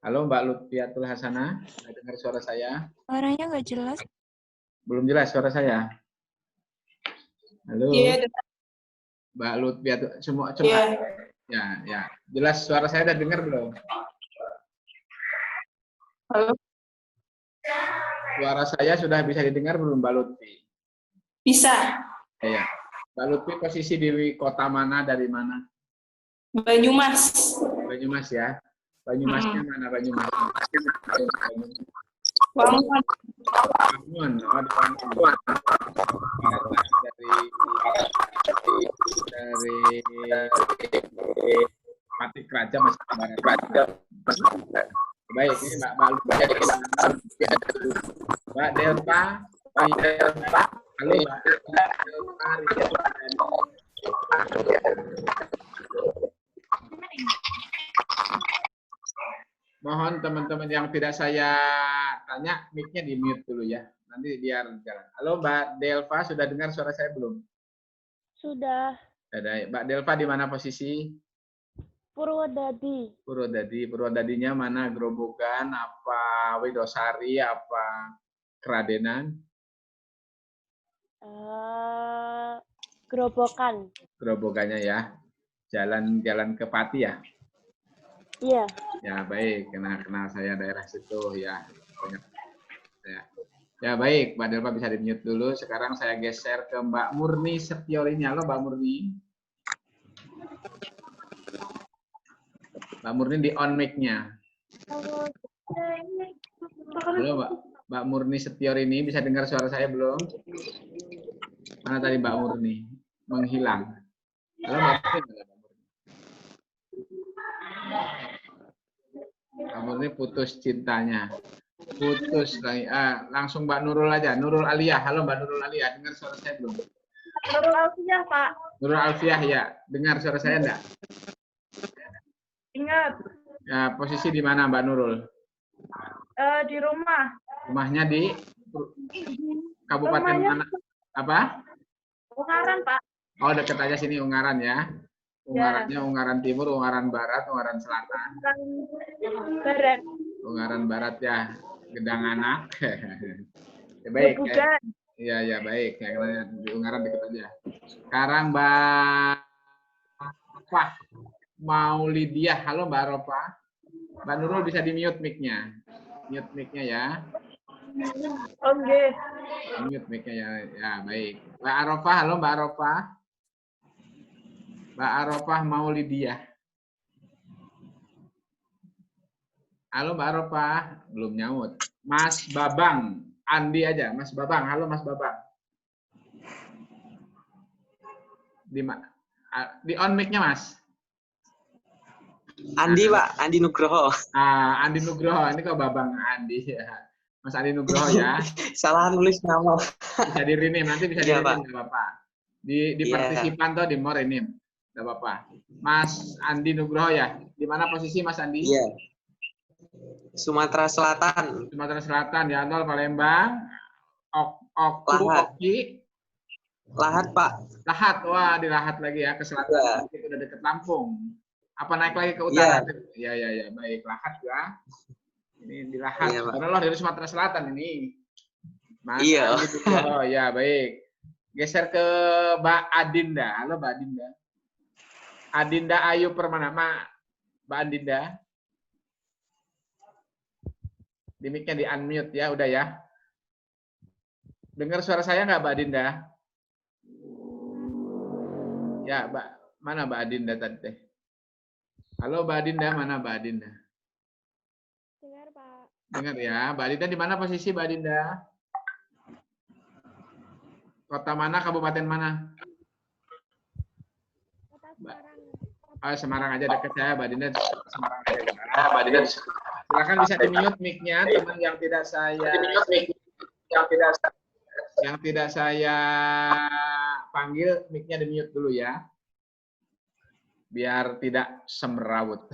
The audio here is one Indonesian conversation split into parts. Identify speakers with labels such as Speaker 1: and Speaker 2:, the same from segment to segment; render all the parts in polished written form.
Speaker 1: Halo Mbak Lutfiatul Hasanah, dengar suara saya?
Speaker 2: Suaranya nggak jelas.
Speaker 1: Belum jelas suara saya? Halo?
Speaker 3: Iya,
Speaker 1: Mbak Lutfiatul, semua
Speaker 3: iya.
Speaker 1: ya. Jelas suara saya udah dengar belum?
Speaker 3: Halo.
Speaker 1: Suara saya sudah bisa didengar belum Mbak Lutfi?
Speaker 3: Bisa.
Speaker 1: Ya. Mbak Lutfi posisi di kota mana, dari mana?
Speaker 3: Banyumas.
Speaker 1: Banyumas ya. Banyumasnya mana Banyumas?
Speaker 3: Bangun.
Speaker 1: Bangun, oh di Bangun. Dari Patik Raja masih barat. Baik, ini Mbak Lutfi. Mbak Delta. Halo Mbak Delta. Mohon teman-teman yang tidak saya tanya, mic-nya di mute dulu ya. Nanti biar jalan. Halo Mbak Delva, sudah dengar suara saya belum?
Speaker 4: Sudah.
Speaker 1: Ada. Mbak Delva di mana posisi?
Speaker 4: Purwodadi.
Speaker 1: Purwodadinya mana? Grobogan, apa Widosari, apa Keradenan?
Speaker 4: Gerobokan.
Speaker 1: Gerobokannya ya. Jalan ke Pati ya?
Speaker 4: Iya.
Speaker 1: Ya baik, kenal saya daerah situ ya. Ya baik, Mbak Delva bisa di-mute dulu. Sekarang saya geser ke Mbak Murni Setiorini. Halo Mbak Murni. Mbak Murni di on mic-nya. Halo Mbak Murni Setiorini, bisa dengar suara saya belum? Mana tadi Mbak Murni? Menghilang. Halo Mbak Murni. Mbak Murni putus cintanya. Putus lagi. Langsung Mbak Nurul aja. Nurul Aliyah. Halo Mbak Nurul Aliyah. Dengar suara saya belum?
Speaker 4: Nurul Alfiah, Pak.
Speaker 1: Nurul Alfiah ya. Dengar suara saya enggak?
Speaker 4: Ingat.
Speaker 1: Ya, posisi di mana Mbak Nurul?
Speaker 4: Di rumah.
Speaker 1: Rumahnya di Kabupaten mana? Apa?
Speaker 4: Ungaran, Pak.
Speaker 1: Oh, dekat aja sini Ungaran ya. Ungarannya Ungaran Timur, Ungaran Barat, Ungaran Selatan.
Speaker 4: Barat.
Speaker 1: Ungaran Barat ya. Gedang Anak. Ya, baik. Iya, baik. Ya, di Ungaran dekat aja. Sekarang Mbak Ropah Maulidiah. Halo Mbak Ropah. Mbak Nurul bisa di-mute mic-nya. Mute mic-nya ya.
Speaker 4: Oke.
Speaker 1: Mute mic-nya ya. Ya, baik. Mbak Arofah, halo Mbak Arofah. Mbak Arofah Maulidiah. Halo Mbak Arofah, belum nyaut. Mas Babang, Andi aja. Mas Babang, halo Mas Babang. Di on mic-nya Mas.
Speaker 5: Andi Pak, Andi Nugroho.
Speaker 1: Andi Nugroho, ini kok Babang Andi ya. Mas Andi Nugroho ya.
Speaker 5: Salah nulis nama.
Speaker 1: Bisa di-rename, nanti bisa
Speaker 5: Iya,
Speaker 1: di-rename, nggak apa-apa. Di partisipan tuh di more rename, nggak apa-apa. Mas Andi Nugroho ya. Di mana posisi Mas Andi?
Speaker 5: Iya. Sumatera Selatan.
Speaker 1: Sumatera Selatan ya, Nol Palembang. Oki.
Speaker 5: Lahat Pak.
Speaker 1: Lahat, wah di Lahat lagi ya, ke selatan. Itu udah deket Lampung. Apa naik lagi ke utara? Ya, baik. Lahat ya. Ini di Lahat.
Speaker 5: Iya, Pak.
Speaker 1: Karena dari Sumatera Selatan ini. Mas
Speaker 5: Iya.
Speaker 1: Oh ya, baik. Geser ke Mbak Adinda. Halo Mbak Adinda. Adinda Ayu Permana. Mbak Adinda. Di mic-nya di unmute ya, udah ya. Dengar suara saya nggak Mbak Adinda? Ya, Mbak. Mana Mbak Adinda tadi? Halo Mbak Adinda, mana Mbak Adinda?
Speaker 4: Dengar, Pak.
Speaker 1: Dengar ya. Mbak Adinda di mana posisi Mbak Adinda? Kota mana, kabupaten mana?
Speaker 4: Kota Semarang.
Speaker 1: Semarang aja dekat saya, Mbak Adinda. Semarang aja. Mbak Adinda. Silakan bisa di-mute mic-nya, teman yang tidak saya panggil, mic-nya di-mute dulu ya. Biar tidak semrawut.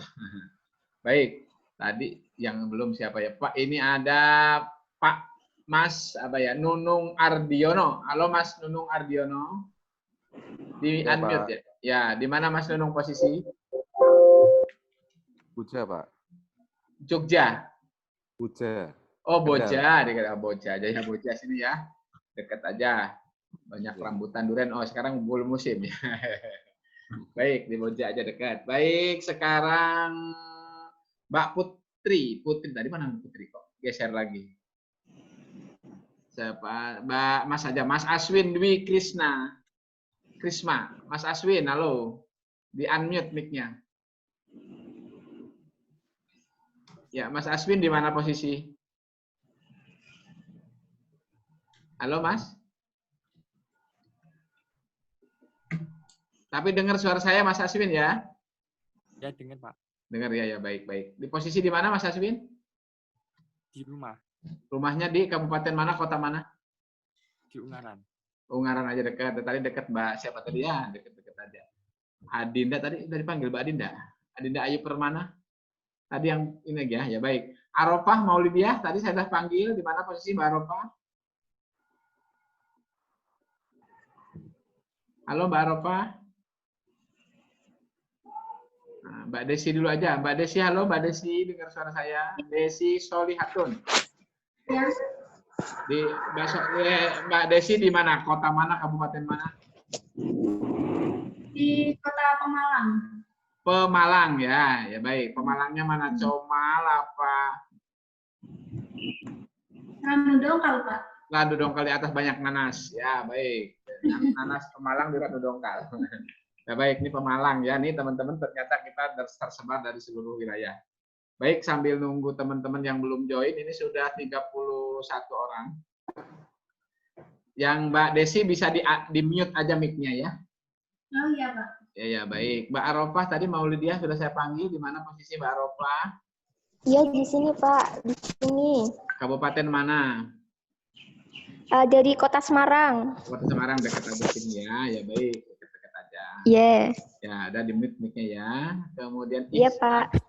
Speaker 1: Baik, tadi yang belum siapa ya? Pak, ini ada Pak Mas Nunung Ardiono. Halo Mas Nunung Ardiono. Di
Speaker 6: ya,
Speaker 1: unmute ya. Ya, di mana Mas Nunung posisi?
Speaker 6: Puja, Pak.
Speaker 1: Jogja.
Speaker 2: Boja.
Speaker 1: Oh, Boja, dekat Boja aja ya, Boja sini ya. Dekat aja. Banyak rambutan durian. Oh, sekarang belum musim ya. Baik, di Boja aja dekat. Baik, sekarang Mbak Putri. Putri tadi mana Putri kok? Geser lagi. Siapa? Mbak Mas aja, Mas Aswin Dwi Krisna. Krisma, Mas Aswin, halo. Di unmute mic-nya. Ya, Mas Aswin di mana posisi? Halo, Mas. Tapi dengar suara saya, Mas Aswin ya?
Speaker 6: Ya, dengar Pak.
Speaker 1: Dengar ya, ya baik-baik. Di posisi di mana, Mas Aswin?
Speaker 6: Di rumah,
Speaker 1: Rumahnya di kabupaten mana, kota mana?
Speaker 6: di Ungaran.
Speaker 1: Ungaran aja dekat. Tadi dekat Mbak siapa tadi ya? Dekat-dekat aja. Adinda tadi udah dipanggil Mbak Adinda. Adinda Ayu Permana. Tadi yang ini ya, ya baik. Arofah Maulidiah, tadi saya sudah panggil. Di mana posisi Mbak Arofah? Halo Mbak Arofah. Nah, Mbak Desi dulu aja. Mbak Desi, halo Mbak Desi, dengar suara saya. Desi Solihatun.
Speaker 7: Ya,
Speaker 1: Di Mbak Desi di mana? Kota mana? Kabupaten mana?
Speaker 7: di Kota Pemalang.
Speaker 1: Pemalang ya, ya baik. Pemalangnya mana? Comal apa?
Speaker 7: Randu Dongkal, Pak.
Speaker 1: Ladu Dongkal di atas banyak nanas. Ya baik. Nanas Pemalang di Ladu Dongkal. Ya baik, ini Pemalang ya. Nih teman-teman ternyata kita tersebar dari seluruh wilayah. Baik, sambil nunggu teman-teman yang belum join, ini sudah 31 orang. Yang Mbak Desi bisa di mute aja mic-nya ya.
Speaker 7: Oh iya, Pak.
Speaker 1: Ya, ya baik. Mbak Arofah tadi Maulidiah sudah saya panggil. Di mana posisi Mbak Arofah?
Speaker 4: Iya di sini Pak, di sini.
Speaker 1: Kabupaten mana?
Speaker 4: Dari Kota Semarang.
Speaker 1: Kota Semarang dekat aja sini ya. Ya baik, dekat-dekat aja.
Speaker 4: Iya.
Speaker 1: Ya, ada di mic-nya ya. Kemudian
Speaker 4: Iya Pak.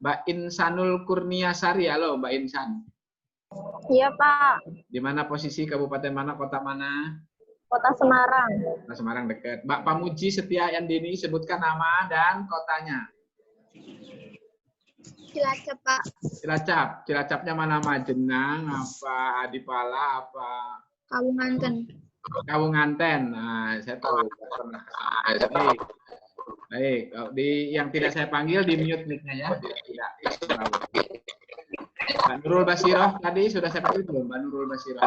Speaker 1: Mbak Insanul Kurniasari. Halo Mbak Insan.
Speaker 4: Iya Pak.
Speaker 1: Di mana posisi kabupaten mana, kota mana?
Speaker 4: Kota Semarang.
Speaker 1: Kota Semarang dekat. Mbak Pamuji Setia Yandini, sebutkan nama dan kotanya.
Speaker 4: Cilacap Pak.
Speaker 1: Cilacap. Cilacapnya mana? Majenang, apa Adipala, apa
Speaker 4: Kawunganten.
Speaker 1: Kawunganten. Nah, saya tahu. Baik. Baik. Di yang tidak saya panggil di mute mic-nya ya. Tidak. Mbak Nurul Basiroh tadi sudah saya panggil belum? Mbak Nurul Basiroh.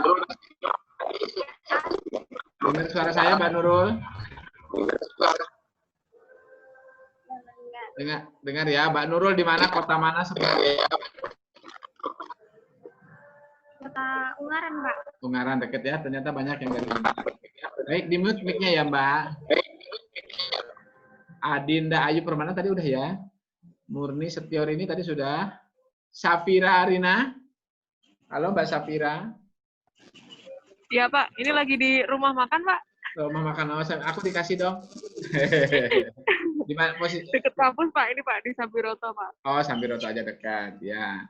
Speaker 1: Dengar suara saya Mbak Nurul? Dengar ya, Mbak Nurul di mana, kota mana sebenarnya?
Speaker 7: Kota Ungaran, Pak.
Speaker 1: Ungaran deket ya, ternyata banyak yang dari Ungaran. Baik, di mute mic-nya ya Mbak. Adinda Ayu Permana tadi udah ya. Murni Setiorini tadi sudah. Safira Arina. Halo Mbak Safira.
Speaker 3: Iya Pak, ini lagi di rumah makan Pak.
Speaker 1: Rumah makan aku dikasih dong. Di mana posisi?
Speaker 3: Deket kampus Pak, ini Pak di Sambiroto Pak.
Speaker 1: Oh, Sambiroto aja dekat, ya.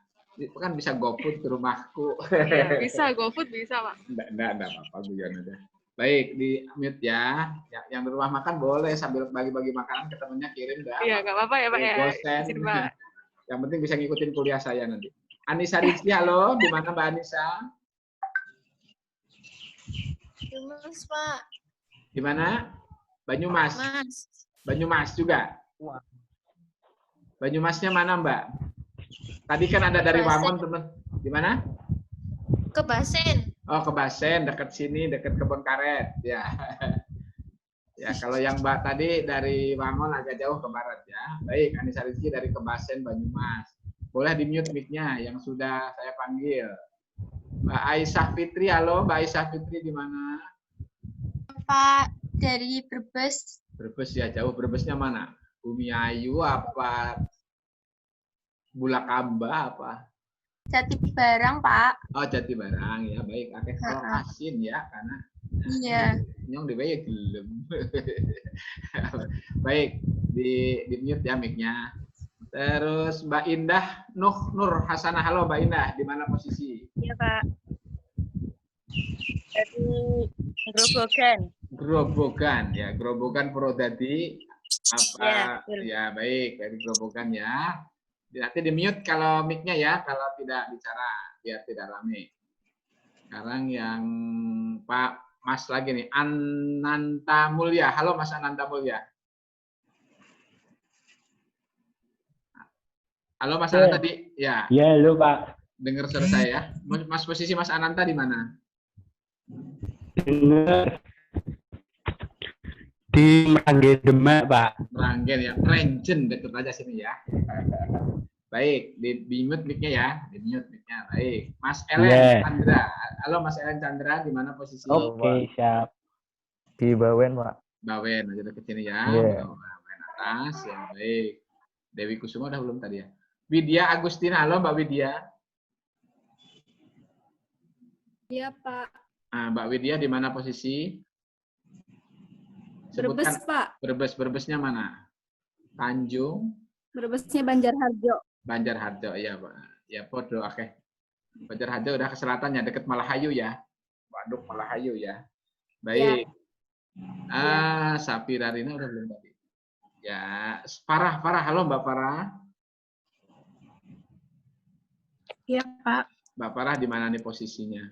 Speaker 1: Kan bisa GoFood ke rumahku.
Speaker 3: Ya, bisa GoFood bisa Pak.
Speaker 1: Enggak apa-apa, guyon aja. Baik, di mute ya. Yang di rumah makan boleh sambil bagi-bagi makanan ke temennya kirim dah.
Speaker 3: Iya, nggak apa-apa ya Pak ya.
Speaker 1: Gosen.
Speaker 3: Sini, Pak.
Speaker 1: Yang penting bisa ngikutin kuliah saya nanti. Anissa Rizky, halo. Di mana Mbak Anissa?
Speaker 4: Banyumas Pak.
Speaker 1: Di mana? Banyumas.
Speaker 4: Mas.
Speaker 1: Banyumas juga. Banyumasnya mana Mbak? Tadi kan ada dari Wangon teman. Di mana?
Speaker 4: Ke Basen.
Speaker 1: Oh, ke Basen, dekat sini, dekat Kebon Karet. Ya. Ya, kalau yang Mbak tadi dari Wangon agak jauh ke barat ya. Baik, Anissa Rizky dari Kebasen, Banyumas. Boleh di mute mic-nya yang sudah saya panggil. Mbak Aisyah Fitri, halo. Mbak Aisyah Fitri di mana?
Speaker 7: Pak, dari Brebes.
Speaker 1: Brebes ya, jauh. Brebesnya mana? Bumi Ayu apa? Bulakamba apa?
Speaker 7: Jati Barang, Pak.
Speaker 1: Oh, Jati Barang ya, baik. Akeh asin ya, karena
Speaker 7: Iya.
Speaker 1: nyong dibayar gelem. Baik, di mute ya mic-nya. Terus Mbak Indah Nur Hasanah, halo Mbak Indah, di mana posisi?
Speaker 3: Iya Pak. Dari Grobogan.
Speaker 1: Grobogan ya, Grobogan Purwodadi apa?
Speaker 3: Ya,
Speaker 1: Ya baik, dari Grobogan ya. Nanti di-mute kalau mic-nya ya, kalau tidak bicara, biar tidak rame. Sekarang yang Pak Mas lagi nih, Ananta Mulya. Halo Mas Ananta Mulya. Halo Mas Ananta tadi, ya.
Speaker 2: Ya, halo Pak.
Speaker 1: Dengar suara saya ya. Mas, posisi Mas Ananta di mana?
Speaker 2: Dengar. Di Meranggen Demak, Pak.
Speaker 1: Meranggen ya, Meranggen deket aja sini ya. Baik, di mute mic-nya ya, di mute mic-nya. Baik, Mas Ellen Chandra. Halo Mas Ellen Chandra, di mana posisi?
Speaker 2: Oke, siap.
Speaker 8: Di Bawen, Pak.
Speaker 1: Bawen, aja deket sini ya. Bawen atas, ya baik. Dewi Kusuma udah belum tadi ya? Widya Agustina, halo Mbak Widya.
Speaker 4: Iya, Pak.
Speaker 1: Nah, Mbak Widya di mana posisi?
Speaker 4: Brebes, Pak.
Speaker 1: Brebesnya mana? Tanjung.
Speaker 4: Brebesnya Banjarharjo.
Speaker 1: Banjarharjo, ya Pak. Ya, podo, oke. Banjarharjo udah ke selatan ya, deket Malahayu ya. Waduk Malahayu ya. Baik. Ya. Sapira Rina udah belum tadi. Ya, Farah, halo Mbak Farah.
Speaker 4: Iya, Pak.
Speaker 1: Mbak Farah di mana nih posisinya?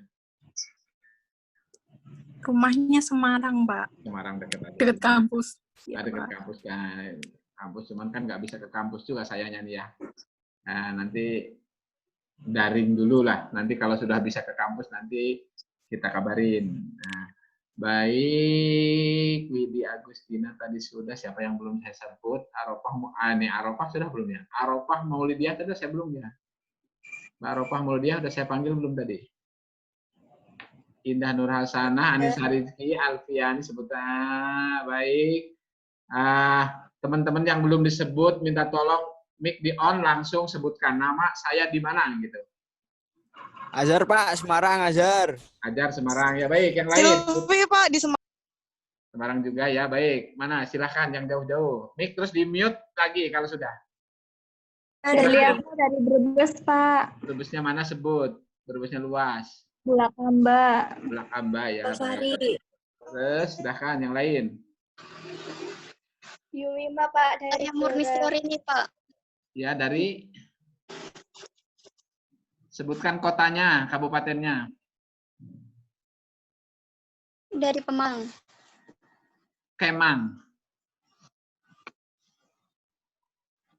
Speaker 4: Rumahnya Semarang, Pak.
Speaker 1: Semarang dekat
Speaker 4: Dekat kampus.
Speaker 1: Ya, dekat kampus kan. Kampus cuman kan nggak bisa ke kampus juga sayangnya nih ya. Nah, nanti daring dulu lah. Nanti kalau sudah bisa ke kampus nanti kita kabarin. Nah, baik, Widya Agustina tadi sudah. Siapa yang belum saya sebut? Arofah sudah belum ya? Arofah Maulidiah tadi saya belum ya? Mbak Arofah Maulidiah udah saya panggil belum tadi? Indah Nur Hasanah, Anissa Rizky, Alfiani sebutnya. Baik. Teman-teman yang belum disebut, minta tolong mic di on, langsung sebutkan nama saya di mana gitu.
Speaker 9: Azhar Pak, Semarang Azhar.
Speaker 1: Azhar Semarang ya, baik. Yang lain?
Speaker 3: Silvi Pak di Semarang.
Speaker 1: Semarang juga ya, baik. Mana? Silahkan yang jauh-jauh. Mic terus di mute lagi kalau sudah.
Speaker 7: Dari Brebes, Pak.
Speaker 1: Brebesnya mana sebut? Brebesnya luas.
Speaker 7: Bulakamba.
Speaker 1: Bulakamba ya.
Speaker 4: Sari.
Speaker 1: Terus silahkan yang lain.
Speaker 7: Yuwima, Pak. Dari
Speaker 4: Murni ini, Pak.
Speaker 1: Ya, dari sebutkan kotanya, kabupatennya.
Speaker 4: Dari Pemalang.
Speaker 1: Kemang.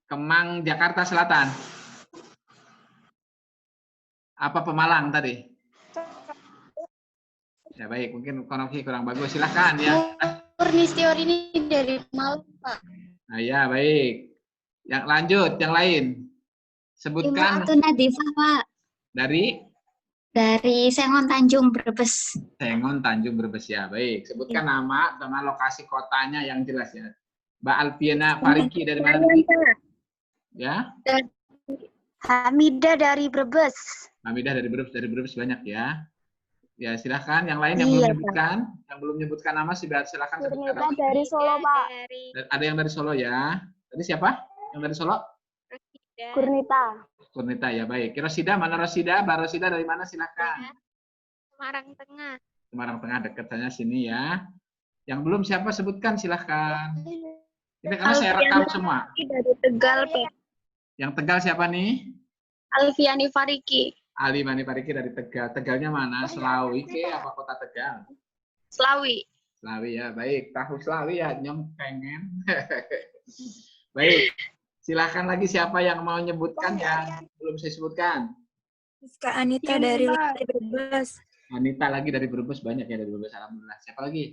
Speaker 1: Kemang, Jakarta Selatan. Apa Pemalang tadi? Ya baik, mungkin koneksi kurang bagus. Silahkan ya.
Speaker 4: Murni ini dari Pemalang, Pak.
Speaker 1: Nah ya, baik. Yang lanjut, yang lain. Sebutkan.
Speaker 4: Nadifah, Pak.
Speaker 1: Dari
Speaker 4: Sengon Tanjung, Brebes.
Speaker 1: Sengon Tanjung Brebes ya. Baik, sebutkan nama sama lokasi kotanya yang jelas ya. Mbak Alfiana Fariki dari mana? Ya.
Speaker 4: Hamidah dari Brebes.
Speaker 1: Hamidah dari Brebes banyak ya. Ya, silahkan. Yang lain yang belum menyebutkan, yang belum menyebutkan nama, silahkan sebutkan nama.
Speaker 7: Dari Solo, Pak.
Speaker 1: Ada yang dari Solo ya. Tadi siapa? Yang dari Solo? Kurnita ya, baik. Rosida, mana Rosida? Mbak Rosida dari mana? Silahkan.
Speaker 4: Semarang Tengah.
Speaker 1: Semarang Tengah, dekat saya sini ya. Yang belum siapa sebutkan, silahkan. Ini karena saya rekam semua.
Speaker 4: Dari Tegal, Pak.
Speaker 1: Yang Tegal siapa nih?
Speaker 4: Alfiani Fariki.
Speaker 1: Ali Mani Pariki dari Tegal. Tegalnya mana? Selawi ke apa kota Tegal?
Speaker 4: Slawi.
Speaker 1: Slawi ya, baik. Tahu Slawi ya, nyong pengen. Baik. Silahkan lagi siapa yang mau menyebutkan yang belum saya sebutkan.
Speaker 4: Kak Anita dari Brebes.
Speaker 1: Anita lagi dari Brebes, banyak ya dari Brebes. Alhamdulillah. Siapa lagi?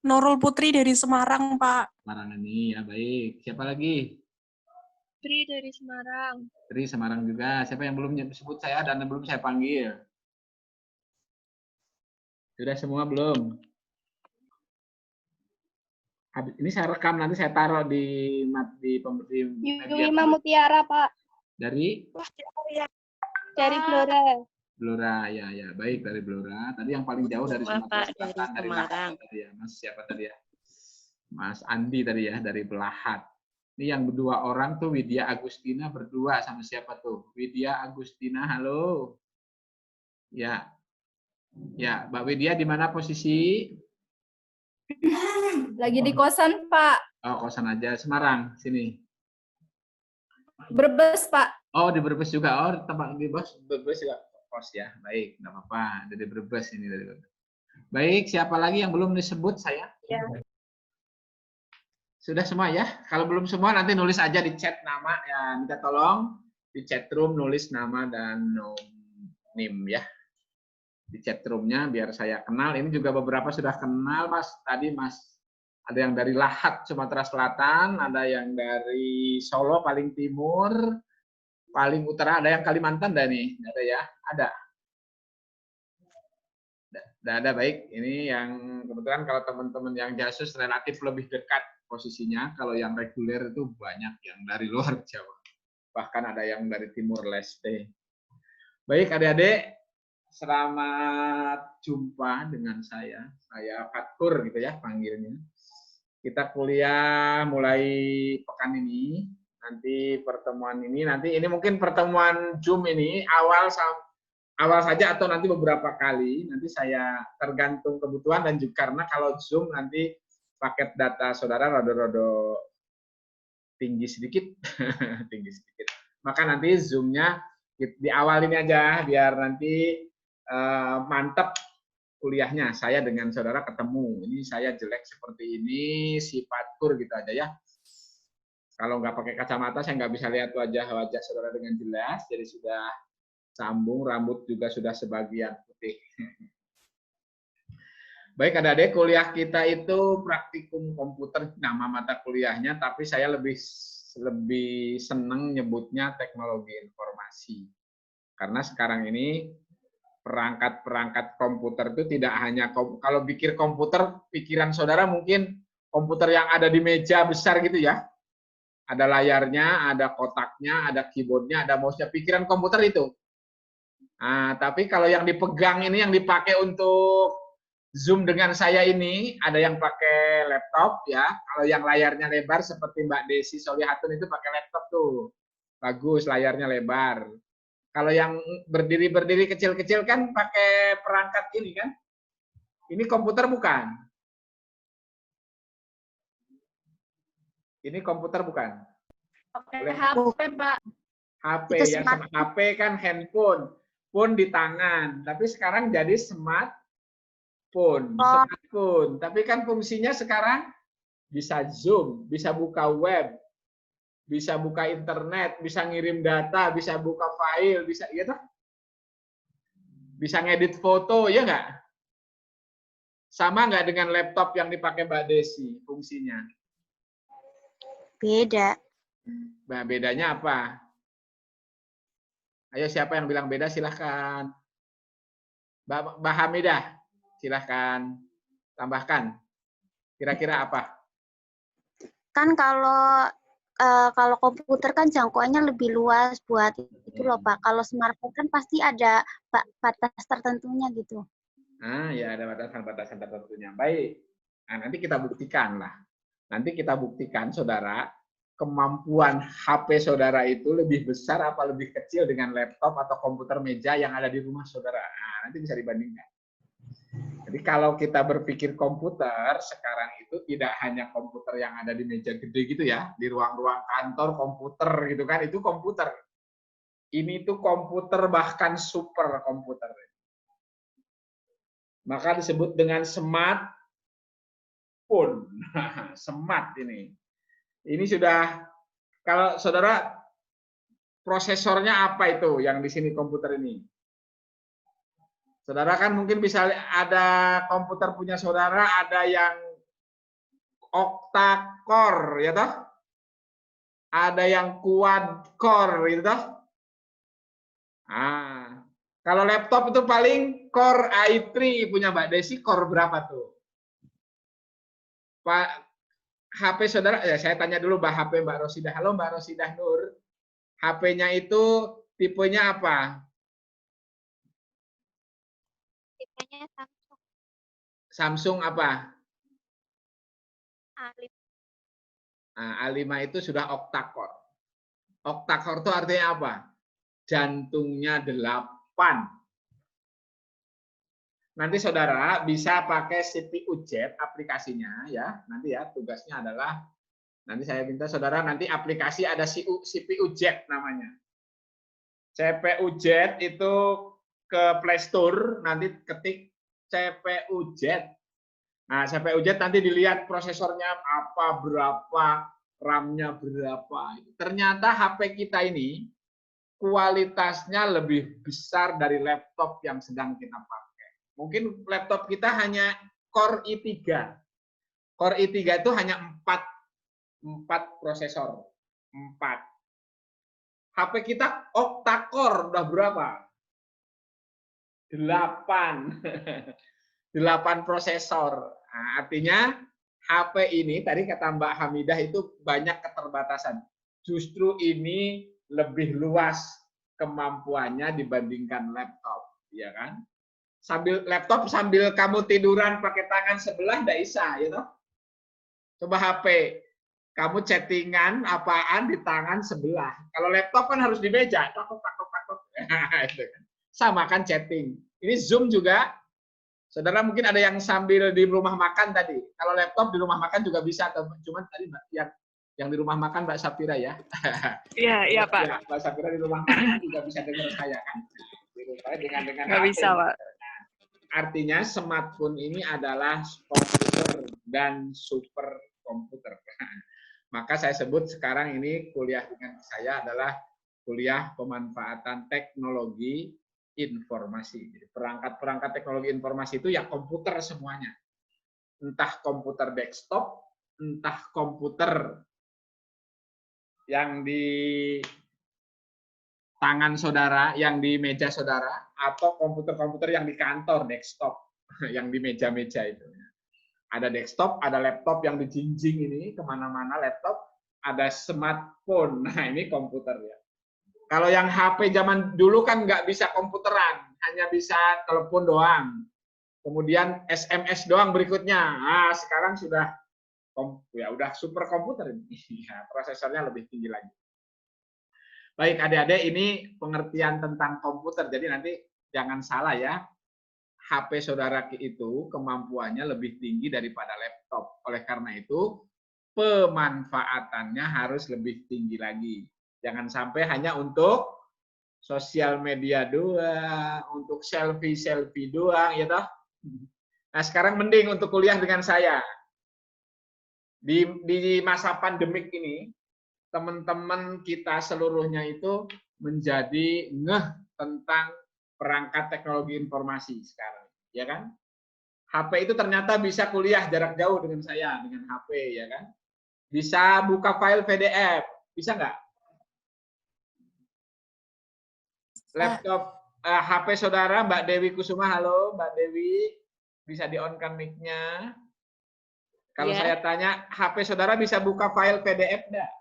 Speaker 3: Nurul Putri dari Semarang, Pak.
Speaker 1: Semarang ini ya, baik. Siapa lagi?
Speaker 7: Tri dari Semarang.
Speaker 1: Tri Semarang juga. Siapa yang belum disebut saya dan belum saya panggil? Sudah semua belum? Ini saya rekam, nanti saya taruh di media.
Speaker 7: Yuwima Mutiara, Pak.
Speaker 1: Dari
Speaker 7: Blora.
Speaker 1: Blora, ya, baik dari Blora. Tadi yang paling jauh dari Sumatera Selatan, dari Lahat tadi ya. Mas siapa tadi ya? Mas Andi tadi ya, dari Belahat. Ini yang berdua orang tuh Widya Agustina berdua sama siapa tuh? Widya Agustina, halo. Ya. Ya, Mbak Widya di mana posisi?
Speaker 7: Lagi di kosan, Pak.
Speaker 1: Oh, kosan aja. Semarang, sini.
Speaker 4: Brebes, Pak.
Speaker 1: Oh, di Brebes juga. Oh, tempat di Brebes juga kos ya. Baik, nggak apa-apa. Dari Brebes ini dari Brebes. Baik, siapa lagi yang belum disebut saya?
Speaker 4: Ya.
Speaker 1: Sudah semua ya? Kalau belum semua nanti nulis aja di chat nama ya. Minta tolong di chat room nulis nama dan NIM ya. Di chat roomnya biar saya kenal. Ini juga beberapa sudah kenal, Mas. Tadi Mas ada yang dari Lahat Sumatera Selatan, ada yang dari Solo paling timur, paling utara, ada yang Kalimantan dah nih. Ada ya? Ada. Ada baik. Ini yang kebetulan kalau teman-teman yang Jasus relatif lebih dekat posisinya. Kalau yang reguler itu banyak yang dari luar Jawa. Bahkan ada yang dari Timur Leste. Baik adik-adik, selamat jumpa dengan saya. Saya Fatur gitu ya panggilnya. Kita kuliah mulai pekan ini. Nanti pertemuan ini mungkin pertemuan Zoom ini awal saja atau nanti beberapa kali. Nanti saya tergantung kebutuhan dan juga karena kalau Zoom nanti paket data saudara rada-rada tinggi sedikit. Tinggi sedikit. Maka nanti Zoom-nya di awal ini aja biar nanti mantap kuliahnya. Saya dengan saudara ketemu. Ini saya jelek seperti ini, si Fatur gitu aja ya. Kalau nggak pakai kacamata saya nggak bisa lihat wajah saudara dengan jelas. Jadi sudah sambung, rambut juga sudah sebagian putih. Baik adik-adik, kuliah kita itu praktikum komputer nama mata kuliahnya, tapi saya lebih seneng nyebutnya teknologi informasi. Karena sekarang ini perangkat-perangkat komputer itu tidak hanya, kalau pikir komputer, pikiran saudara mungkin komputer yang ada di meja besar gitu ya. Ada layarnya, ada kotaknya, ada keyboardnya, ada mouse-nya. Pikiran komputer itu. Nah, tapi kalau yang dipegang ini, yang dipakai untuk Zoom dengan saya ini, ada yang pakai laptop ya. Kalau yang layarnya lebar seperti Mbak Desi Solihatun itu pakai laptop tuh. Bagus, layarnya lebar. Kalau yang berdiri-berdiri kecil-kecil kan pakai perangkat ini kan. Ini komputer bukan? Ini komputer bukan?
Speaker 4: Pakai HP, Pak.
Speaker 1: HP, yang sama HP kan handphone. Phone di tangan. Tapi sekarang jadi smartphone. Smartphone. Tapi kan fungsinya sekarang bisa Zoom, bisa buka web, bisa buka internet, bisa ngirim data, bisa buka file, bisa gitu. Bisa ngedit foto, ya nggak? Sama nggak dengan laptop yang dipakai Mbak Desi fungsinya?
Speaker 4: Beda.
Speaker 1: Nah, bedanya apa? Ayo siapa yang bilang beda silahkan. Mbak Hamidah, silahkan tambahkan. Kira-kira apa?
Speaker 4: Kan kalau komputer kan jangkauannya lebih luas buat itu loh Pak. Kalau smartphone kan pasti ada batas tertentunya gitu.
Speaker 1: Nah, ya ada batasan-batasan tertentunya. Baik. Nah, nanti kita buktikan lah. Nanti kita buktikan, saudara, kemampuan HP saudara itu lebih besar apa lebih kecil dengan laptop atau komputer meja yang ada di rumah saudara. Nah, nanti bisa dibandingkan. Jadi kalau kita berpikir komputer, sekarang itu tidak hanya komputer yang ada di meja gede gitu ya, di ruang-ruang kantor komputer gitu kan, itu komputer. Ini tuh komputer bahkan super komputer. Maka disebut dengan smartphone. Smart ini. Ini sudah, kalau saudara, prosesornya apa itu yang di sini komputer ini? Saudara kan mungkin bisa ada komputer punya saudara, ada yang octa-core, ya toh? Ada yang quad-core, gitu toh? Ah, kalau laptop itu paling Core i3 punya Mbak Desi, core berapa tuh? Pak, HP saudara, ya saya tanya dulu HP Mbak Rosidah. Halo Mbak Rosidah Nur, HP-nya itu tipenya apa?
Speaker 7: Tipenya Samsung.
Speaker 1: Samsung apa?
Speaker 7: A5.
Speaker 1: Nah, A5 itu sudah octa-core. Octa-core itu artinya apa? Jantungnya 8. Nanti saudara bisa pakai CPU Jet aplikasinya ya. Nanti ya tugasnya adalah Nanti saya minta saudara nanti aplikasi ada CPU Jet namanya. CPU Jet itu ke Play Store, nanti ketik CPU Jet. Nah, CPU Jet nanti dilihat prosesornya apa, berapa, RAM-nya berapa. Ternyata HP kita ini kualitasnya lebih besar dari laptop yang sedang kita pakai. Mungkin laptop kita hanya Core i3. Core i3 itu hanya 4 prosesor. 4. HP kita octa-core udah berapa? 8. 8 prosesor. Nah, artinya HP ini, tadi kata Mbak Hamidah itu banyak keterbatasan. Justru ini lebih luas kemampuannya dibandingkan laptop, ya kan? Laptop sambil kamu tiduran pakai tangan sebelah nggak bisa, ya toh? Coba HP, kamu chattingan apaan di tangan sebelah. Kalau laptop kan harus di meja, takut. Sama kan chatting. Ini Zoom juga. Saudara mungkin ada yang sambil di rumah makan tadi. Kalau laptop di rumah makan juga bisa. Cuman tadi yang di rumah makan Mbak Sapira ya.
Speaker 3: Iya Pak.
Speaker 1: Ya, Mbak Sapira di rumah makan juga bisa dengar saya kan. Dengan
Speaker 3: Nggak bisa Pak.
Speaker 1: Artinya smartphone ini adalah komputer dan super komputer. Maka saya sebut sekarang ini kuliah dengan saya adalah kuliah pemanfaatan teknologi informasi. Jadi perangkat-perangkat teknologi informasi itu ya komputer semuanya. Entah komputer desktop, entah komputer yang di tangan saudara, yang di meja saudara, atau komputer-komputer yang di kantor, desktop, yang di meja-meja itu. Ada desktop, ada laptop yang dijinjing ini, kemana-mana laptop, ada smartphone, nah ini komputer ya. Kalau yang HP zaman dulu kan nggak bisa komputeran, hanya bisa telepon doang. Kemudian SMS doang berikutnya. Nah, sekarang sudah udah super komputer ini. Ya, prosesornya lebih tinggi lagi. Baik, adik-adik, ini pengertian tentang komputer. Jadi nanti jangan salah ya. HP saudara itu kemampuannya lebih tinggi daripada laptop. Oleh karena itu, pemanfaatannya harus lebih tinggi lagi. Jangan sampai hanya untuk sosial media doang, untuk selfie-selfie doang, ya toh. Nah, sekarang mending untuk kuliah dengan saya. Di masa pandemik ini, teman-teman kita seluruhnya itu menjadi ngeh tentang perangkat teknologi informasi sekarang, ya kan? HP itu ternyata bisa kuliah jarak jauh dengan saya, dengan HP, ya kan? Bisa buka file PDF, bisa nggak? Laptop, HP saudara, Mbak Dewi Kusuma, halo Mbak Dewi, bisa di-on-kan mic-nya? Kalau saya tanya, HP saudara bisa buka file PDF nggak?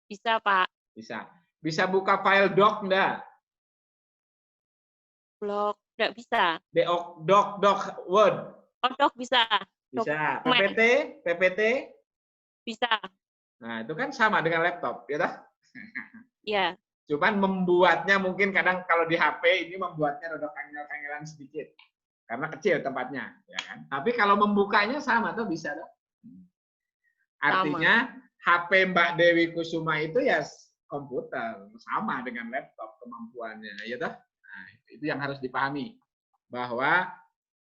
Speaker 3: Bisa Pak.
Speaker 1: Bisa. Bisa buka file doc nggak?
Speaker 3: Blog nggak bisa.
Speaker 1: Doc, Word.
Speaker 3: Oh, doc bisa.
Speaker 1: Bisa.
Speaker 3: Dokumen.
Speaker 1: PPT?
Speaker 3: Bisa.
Speaker 1: Nah, itu kan sama dengan laptop, ya toh?
Speaker 3: Iya.
Speaker 1: Cuman membuatnya mungkin kadang kalau di HP ini membuatnya rada kangel-kangelan sedikit. Karena kecil tempatnya, ya kan? Tapi kalau membukanya sama tuh bisa toh. Artinya HP Mbak Dewi Kusuma itu ya komputer, sama dengan laptop kemampuannya, ya toh? Nah, itu yang harus dipahami bahwa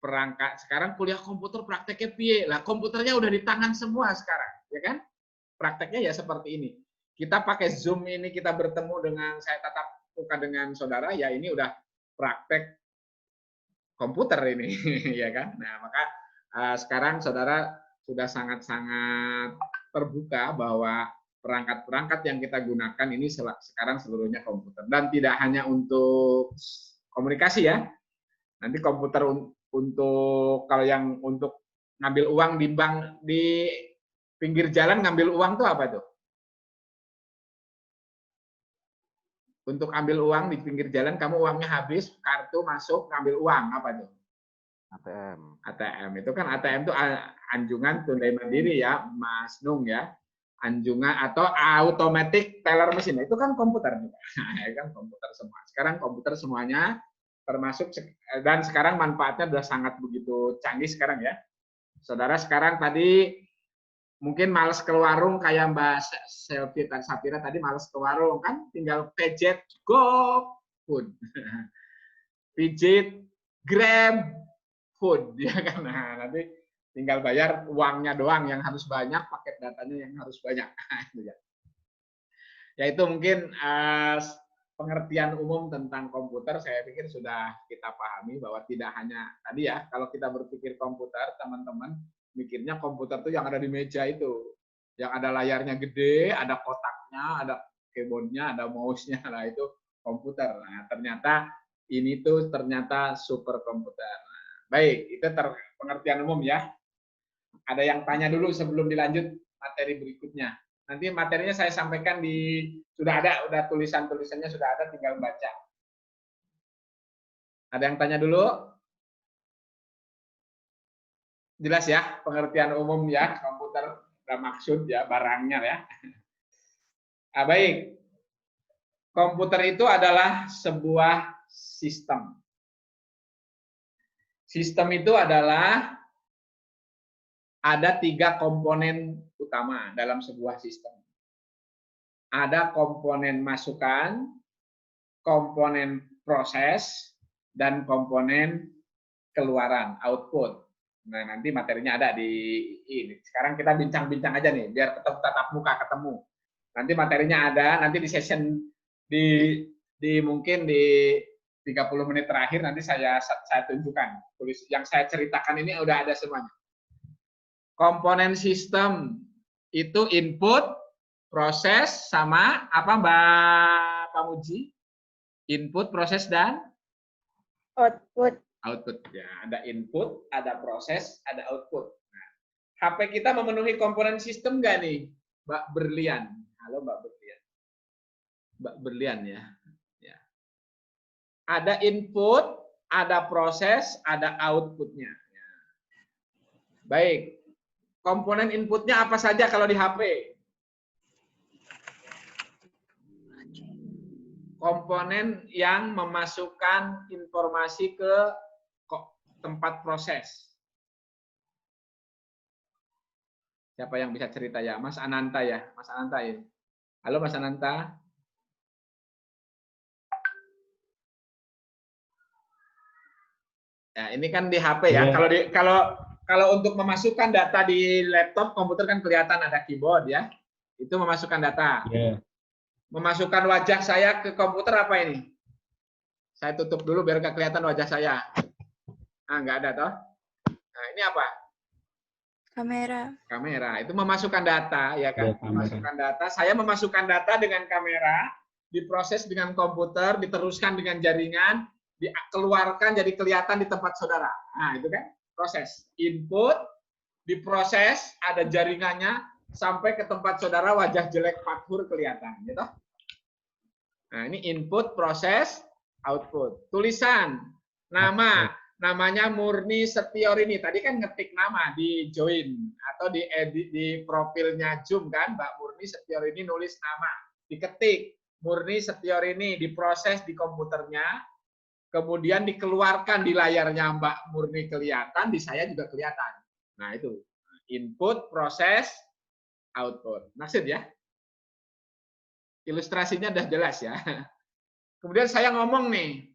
Speaker 1: perangkat sekarang kuliah komputer prakteknya piye? Lah komputernya udah di tangan semua sekarang, ya kan? Prakteknya ya seperti ini. Kita pakai Zoom ini, kita bertemu dengan saya tatap muka dengan saudara, ya ini udah praktek komputer ini, ya kan? Nah, maka sekarang saudara sudah sangat-sangat terbuka bahwa perangkat-perangkat yang kita gunakan ini sekarang seluruhnya komputer. Dan tidak hanya untuk komunikasi ya. Nanti komputer untuk, kalau yang untuk ngambil uang di bank, di pinggir jalan ngambil uang tuh apa tuh? Untuk ambil uang di pinggir jalan, kamu uangnya habis, kartu masuk, ngambil uang, apa tuh?
Speaker 8: ATM.
Speaker 1: ATM. Itu kan ATM itu anjungan tunai mandiri ya, Mas Nung ya. Anjungan atau automatic teller mesin. Itu kan komputer juga. Kan komputer semua. Sekarang komputer semuanya termasuk, dan sekarang manfaatnya sudah sangat begitu canggih sekarang ya. Saudara sekarang tadi Mungkin males ke warung kayak Mbak Selvi dan Sapira tadi males ke warung kan, tinggal pejet GoFood, pijit Grab Food, ya kan. Nah, nanti tinggal bayar uangnya doang yang harus banyak, paket datanya yang harus banyak. Ya itu mungkin pengertian umum tentang komputer saya pikir sudah kita pahami bahwa tidak hanya tadi ya, kalau kita berpikir komputer, teman-teman mikirnya komputer itu yang ada di meja itu, yang ada layarnya gede, ada kotaknya, ada keyboardnya, ada mouse-nya, lah itu komputer. Nah, ternyata ini tuh ternyata superkomputer. Nah, baik, itu pengertian umum ya. Ada yang tanya dulu sebelum dilanjut materi berikutnya. Nanti materinya saya sampaikan sudah ada, tulisannya sudah ada, tinggal baca. Ada yang tanya dulu? Jelas ya, pengertian umum ya, komputer ada maksud ya, barangnya ya. Nah, baik. Komputer itu adalah sebuah sistem. Sistem itu adalah ada 3 komponen utama dalam sebuah sistem. Ada komponen masukan, komponen proses, dan komponen keluaran, output. Nah, nanti materinya ada di ini. Sekarang kita bincang-bincang aja nih, biar tatap muka ketemu. Nanti materinya ada, nanti di session mungkin di 30 menit terakhir nanti saya tunjukkan. Yang saya ceritakan ini udah ada semuanya. Komponen sistem itu input, proses, sama apa Mbak Pamuji? Input, proses, dan
Speaker 7: Output.
Speaker 1: Output. Ya, ada input, ada proses, ada output. Nah, HP kita memenuhi komponen sistem nggak nih, Mbak Berlian? Halo Mbak Berlian. Mbak Berlian ya. Ya. Ada input, ada proses, ada outputnya. Ya. Baik. Komponen inputnya apa saja kalau di HP? Komponen yang memasukkan informasi ke tempat proses. Siapa yang bisa cerita ya? Mas Ananta ya? Mas Ananta ya? Halo Mas Ananta. Ya, ini kan di HP ya. Kalau untuk memasukkan data di laptop, komputer kan kelihatan ada keyboard ya. Itu memasukkan data.
Speaker 2: Yeah.
Speaker 1: Memasukkan wajah saya ke komputer apa ini? Saya tutup dulu biar nggak kelihatan wajah saya. Ah, nggak ada toh? Nah, ini apa?
Speaker 7: Kamera.
Speaker 1: Kamera. Itu memasukkan data ya kan?
Speaker 2: Ya,
Speaker 1: memasukkan data. Saya memasukkan data dengan kamera, diproses dengan komputer, diteruskan dengan jaringan, dikeluarkan jadi kelihatan di tempat saudara. Nah, itu kan proses. Input, diproses, ada jaringannya, sampai ke tempat saudara wajah jelek fathur kelihatan. Gitu. Nah, ini input, proses, output. Tulisan, nama, namanya Murni Setiorini. Tadi kan ngetik nama di join, atau di edit di profilnya Zoom kan, Mbak Murni Setiorini nulis nama. Diketik, Murni Setiorini, diproses di komputernya, kemudian dikeluarkan di layarnya Mbak Murni kelihatan, di saya juga kelihatan. Nah itu, input, proses, output. Maksud ya? Ilustrasinya udah jelas ya. Kemudian saya ngomong nih,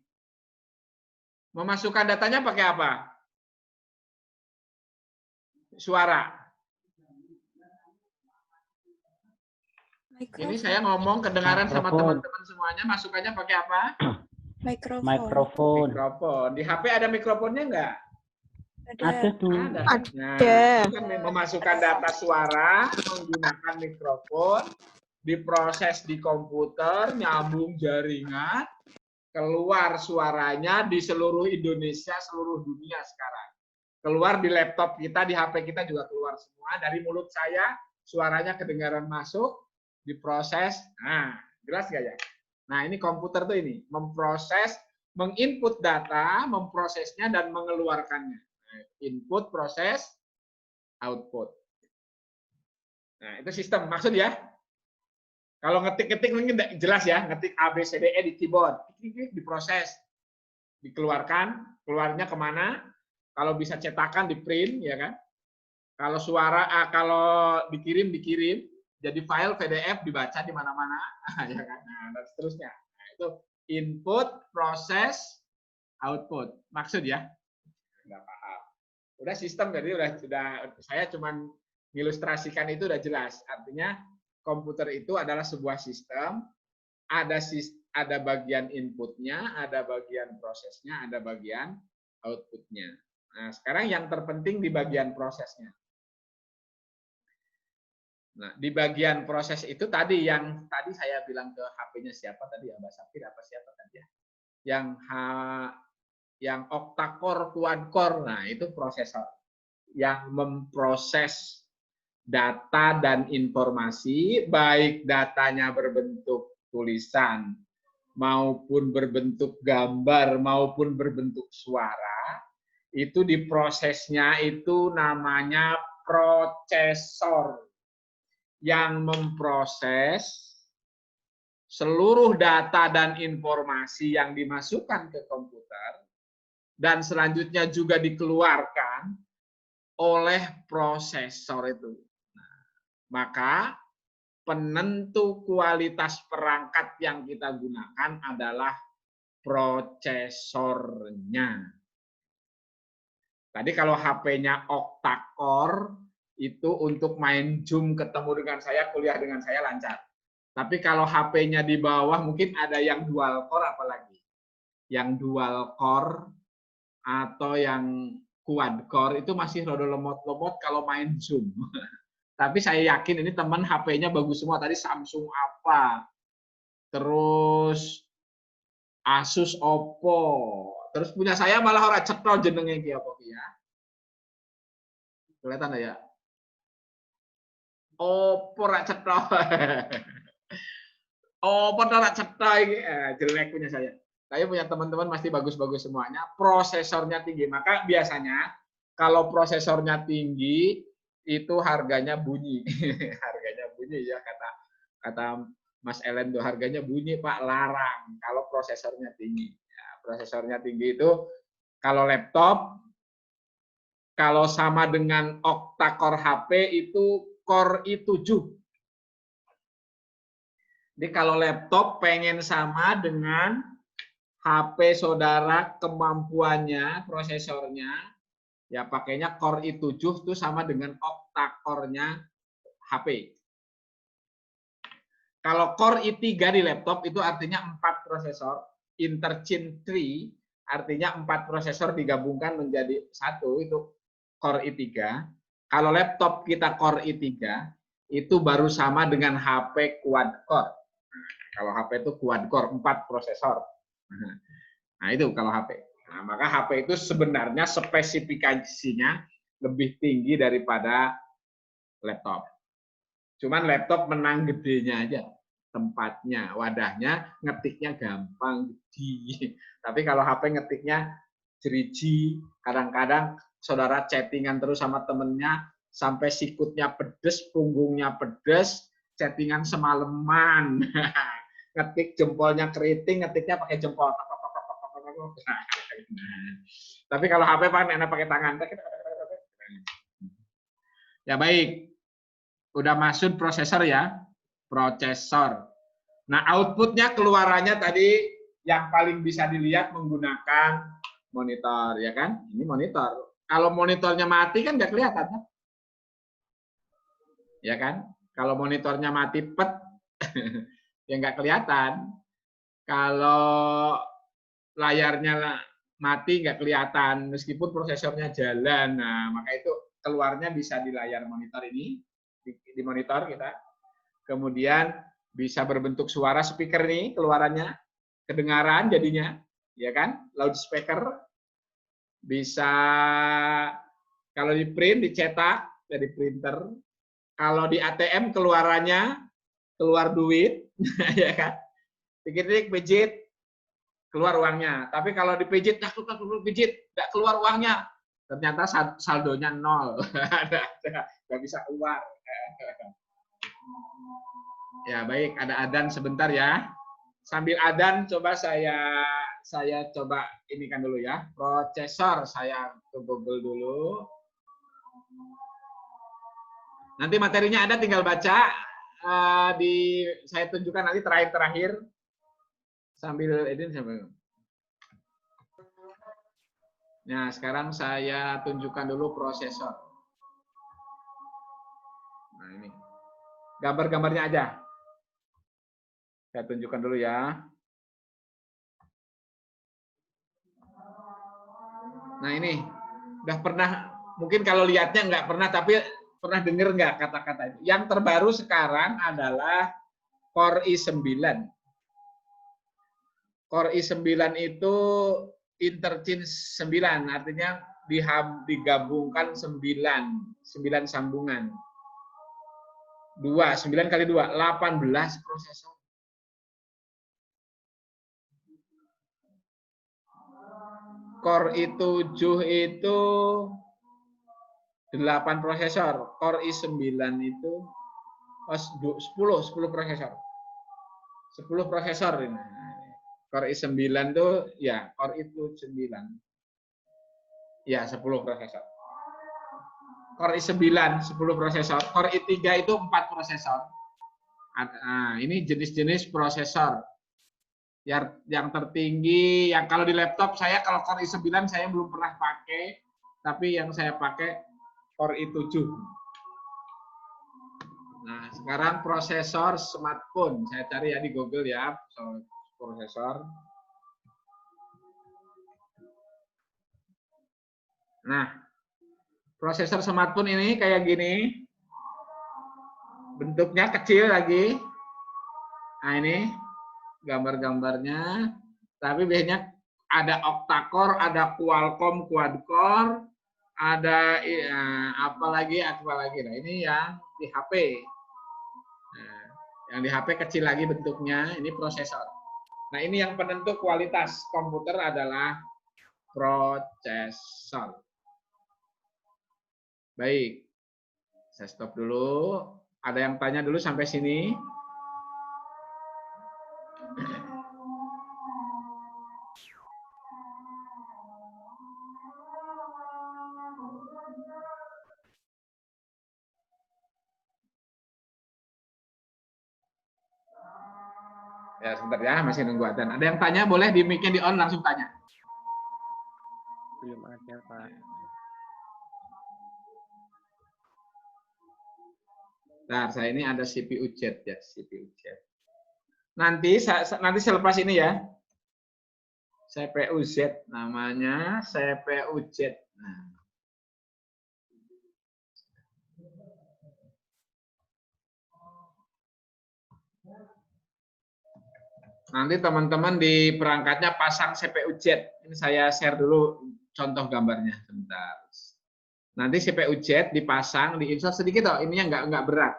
Speaker 1: memasukkan datanya pakai apa? Suara. Ini saya ngomong kedengaran sama teman-teman semuanya, masukannya pakai apa?
Speaker 2: Mikrofon.
Speaker 1: Di HP ada mikrofonnya enggak?
Speaker 2: Ada tuh.
Speaker 1: Nah, itu kan memasukkan data suara menggunakan mikrofon, diproses di komputer, nyambung jaringan, keluar suaranya di seluruh Indonesia, seluruh dunia sekarang. Keluar di laptop kita, di HP kita juga keluar semua. Dari mulut saya, suaranya kedengaran masuk, diproses. Nah, jelas nggak ya? Nah, ini komputer tuh ini, memproses, menginput data, memprosesnya, dan mengeluarkannya. Nah, input, proses, output. Nah, itu sistem. Maksud ya? Kalau ngetik-ngetik mungkin jelas ya, ngetik A, B, C, D, E di keyboard. Diproses, dikeluarkan, keluarnya kemana? Kalau bisa cetakan, di print, ya kan? Kalau suara, kalau dikirim, jadi file PDF dibaca di mana-mana, ya kan? Nah, dan seterusnya. Nah, itu input, proses, output. Maksud ya? Nggak paham. Udah sistem jadi sudah saya cuman mengilustrasikan itu udah jelas. Artinya komputer itu adalah sebuah sistem, ada bagian inputnya, ada bagian prosesnya, ada bagian outputnya. Nah, sekarang yang terpenting di bagian prosesnya. Nah, di bagian proses itu tadi yang tadi saya bilang ke HP-nya siapa tadi ya, Mbak Safir apa siapa tadi ya? Yang octa-core, quad-core. Nah, itu prosesor yang memproses data dan informasi, baik datanya berbentuk tulisan maupun berbentuk gambar maupun berbentuk suara, itu diprosesnya itu namanya prosesor yang memproses seluruh data dan informasi yang dimasukkan ke komputer dan selanjutnya juga dikeluarkan oleh prosesor itu. Nah, maka penentu kualitas perangkat yang kita gunakan adalah prosesornya. Tadi kalau HP-nya octa-core, itu untuk main Zoom ketemu dengan saya, kuliah dengan saya lancar. Tapi kalau HP-nya di bawah mungkin ada yang dual core apalagi. Yang dual core atau yang quad core itu masih rada lemot-lemot kalau main Zoom. Tapi saya yakin ini teman HP-nya bagus semua. Tadi Samsung apa, terus Asus, Oppo, terus punya saya malah orang cetol jenenge iki apa ya. Kelihatan ya? Oppo rak cetol. Oppo rak cetol iki jelek punya saya. Saya punya teman-teman masih bagus-bagus semuanya. Prosesornya tinggi. Maka biasanya kalau prosesornya tinggi itu harganya bunyi. Harganya bunyi ya kata Mas Ellen tuh harganya bunyi Pak, larang kalau prosesornya tinggi. Ya, prosesornya tinggi itu kalau laptop kalau sama dengan octa-core HP itu Core i7. Jadi kalau laptop pengen sama dengan HP saudara kemampuannya, prosesornya, ya pakainya Core i7 itu sama dengan octa-core-nya HP. Kalau Core i3 di laptop itu artinya 4 prosesor, interchain 3 artinya 4 prosesor digabungkan menjadi satu, itu Core i3. Kalau laptop kita Core i3 itu baru sama dengan HP quad core. Kalau HP itu quad core 4 prosesor. Nah, itu kalau HP. Nah, maka HP itu sebenarnya spesifikasinya lebih tinggi daripada laptop. Cuman laptop menang gedenya aja. Tempatnya, wadahnya, ngetiknya gampang, gede. Tapi kalau HP ngetiknya jeriji, kadang-kadang saudara chattingan terus sama temennya, sampai sikutnya pedes, punggungnya pedes, chattingan semalaman. Ngetik jempolnya keriting, ngetiknya pakai jempol. Tapi kalau HP enak pakai tangan. Ya baik, udah masuk prosesor ya, prosesor. Nah outputnya keluarannya tadi yang paling bisa dilihat menggunakan monitor, ya kan? Ini monitor. Kalau monitornya mati kan nggak kelihatan kan? Ya kan? Kalau monitornya mati pet, ya nggak kelihatan. Kalau layarnya mati nggak kelihatan, meskipun prosesornya jalan. Nah, maka itu keluarnya bisa di layar monitor ini, di monitor kita. Kemudian bisa berbentuk suara speaker nih keluarannya, kedengaran jadinya, ya kan? Loudspeaker. Bisa kalau di print, dicetak dari printer. Kalau di ATM keluarannya keluar duit, ya kan? Dikit-dikit pijit, keluar uangnya. Tapi kalau dipijit, pijit, nggak keluar uangnya. Ternyata saldonya 0, nggak bisa keluar. Ya baik, ada adzan sebentar ya. Sambil adzan coba saya coba ini kan dulu ya. Prosesor saya ke Google dulu. Nanti materinya ada, tinggal baca. Saya tunjukkan nanti terakhir sambil edit sambil. Nah, sekarang saya tunjukkan dulu prosesor. Nah, ini. Gambar-gambarnya aja. Saya tunjukkan dulu ya. Nah, ini. Udah pernah, mungkin kalau lihatnya nggak pernah, tapi pernah dengar nggak kata-kata itu? Yang terbaru sekarang adalah Core i9. Core i9 itu interchange 9, artinya digabungkan 9 sambungan. 9 kali 2, 18 prosesor. Core i7 itu 8 prosesor, Core i9 itu 10 prosesor. 10 prosesor ini. Core i9 itu ya, Core i9. Ya, 10 prosesor. Core i9 10 prosesor, Core i3 itu 4 prosesor. Nah, ini jenis-jenis prosesor. Yang tertinggi, yang kalau di laptop saya kalau Core i9 saya belum pernah pakai, tapi yang saya pakai Core i7. Nah, sekarang prosesor smartphone. Saya cari ya di Google ya, prosesor. Nah, prosesor smartphone ini kayak gini. Bentuknya kecil lagi. Nah, ini gambar-gambarnya. Tapi biasanya ada octa-core, ada Qualcomm quad-core, ada apa lagi. Nah, ini yang di HP. Nah, yang di HP kecil lagi bentuknya, ini prosesor. Nah, ini yang penentu kualitas komputer adalah prosesor. Baik, saya stop dulu. Ada yang tanya dulu sampai sini? Ya, sebentar ya, masih nunggu adzan. Ada yang tanya, boleh di mic-nya di on, langsung tanya.
Speaker 6: Belum ada, Pak.
Speaker 1: Nah, saya ini ada CPU Jet ya, CPU Jet. Nanti selepas ini ya, CPU Z namanya, CPU Jet. Nah. Nanti teman-teman di perangkatnya pasang CPU Jet. Ini saya share dulu contoh gambarnya sebentar. Nanti CPU Jet dipasang, diinstal sedikit toh, ininya nggak berat.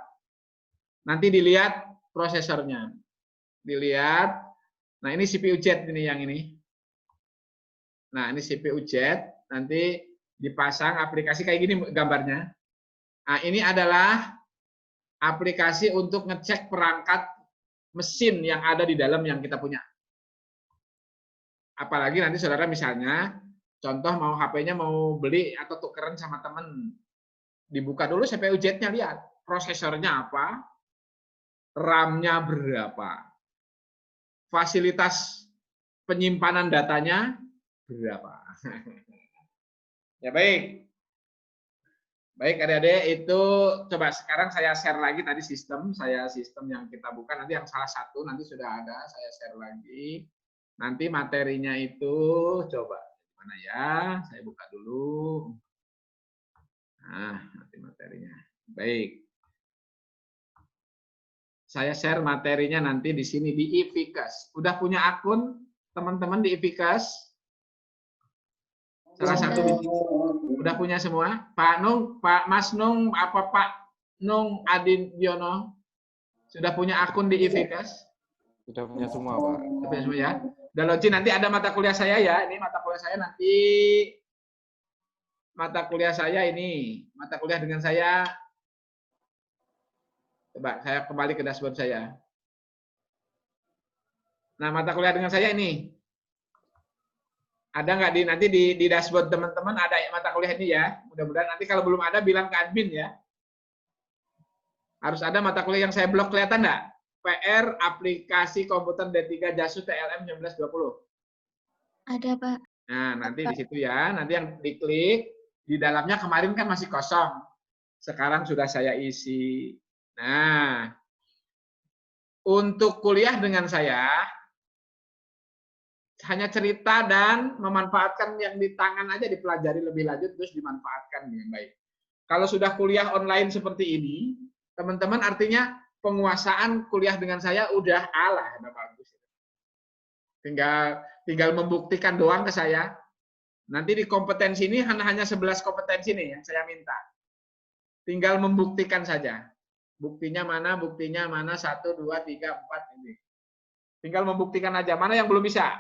Speaker 1: Nanti dilihat prosesornya. Dilihat. Nah, ini CPU Jet ini yang ini. Nah, ini CPU Jet, nanti dipasang aplikasi kayak gini gambarnya. Nah, ini adalah aplikasi untuk ngecek perangkat mesin yang ada di dalam yang kita punya. Apalagi nanti saudara misalnya, contoh mau HP-nya mau beli atau tukeran sama teman. Dibuka dulu CPU Jet-nya, lihat. Prosesornya apa, RAM-nya berapa, fasilitas penyimpanan datanya berapa. Ya baik. Baik adik-adik, itu coba sekarang saya share lagi tadi sistem yang kita buka, nanti yang salah satu nanti sudah ada, saya share lagi. Nanti materinya itu coba mana ya? Saya buka dulu. Nah, nanti materinya. Baik. Saya share materinya nanti di sini di Ivikas. Udah punya akun teman-teman di Ivikas? Salah satu di sini. Udah punya semua? Pak Nung, Pak Mas Nung, apa Pak Nung Adindiono? Sudah punya akun di Ivikas?
Speaker 8: Sudah punya semua, Pak.
Speaker 1: Sudah punya semua ya. Udah login, nanti ada mata kuliah saya ya. Ini mata kuliah saya nanti. Mata kuliah saya ini. Mata kuliah dengan saya. Coba saya kembali ke dashboard saya. Nah, mata kuliah dengan saya ini. Ada nggak nanti di dashboard teman-teman ada mata kuliah ini ya. Mudah-mudahan nanti kalau belum ada bilang ke admin ya. Harus ada mata kuliah yang saya blok, kelihatan nggak? PR aplikasi komputer D3 JASU TLM 1920.
Speaker 4: Ada, Pak.
Speaker 1: Nah, nanti di situ ya, nanti yang diklik, di dalamnya kemarin kan masih kosong. Sekarang sudah saya isi. Nah, untuk kuliah dengan saya, hanya cerita dan memanfaatkan yang di tangan aja, dipelajari lebih lanjut, terus dimanfaatkan dengan baik. Kalau sudah kuliah online seperti ini, teman-teman artinya penguasaan kuliah dengan saya udah udah bagus. Tinggal membuktikan doang ke saya. Nanti di kompetensi ini hanya 11 kompetensi nih yang saya minta. Tinggal membuktikan saja. Buktinya mana? 1, 2, 3, 4 ini. Tinggal membuktikan aja. Mana yang belum bisa?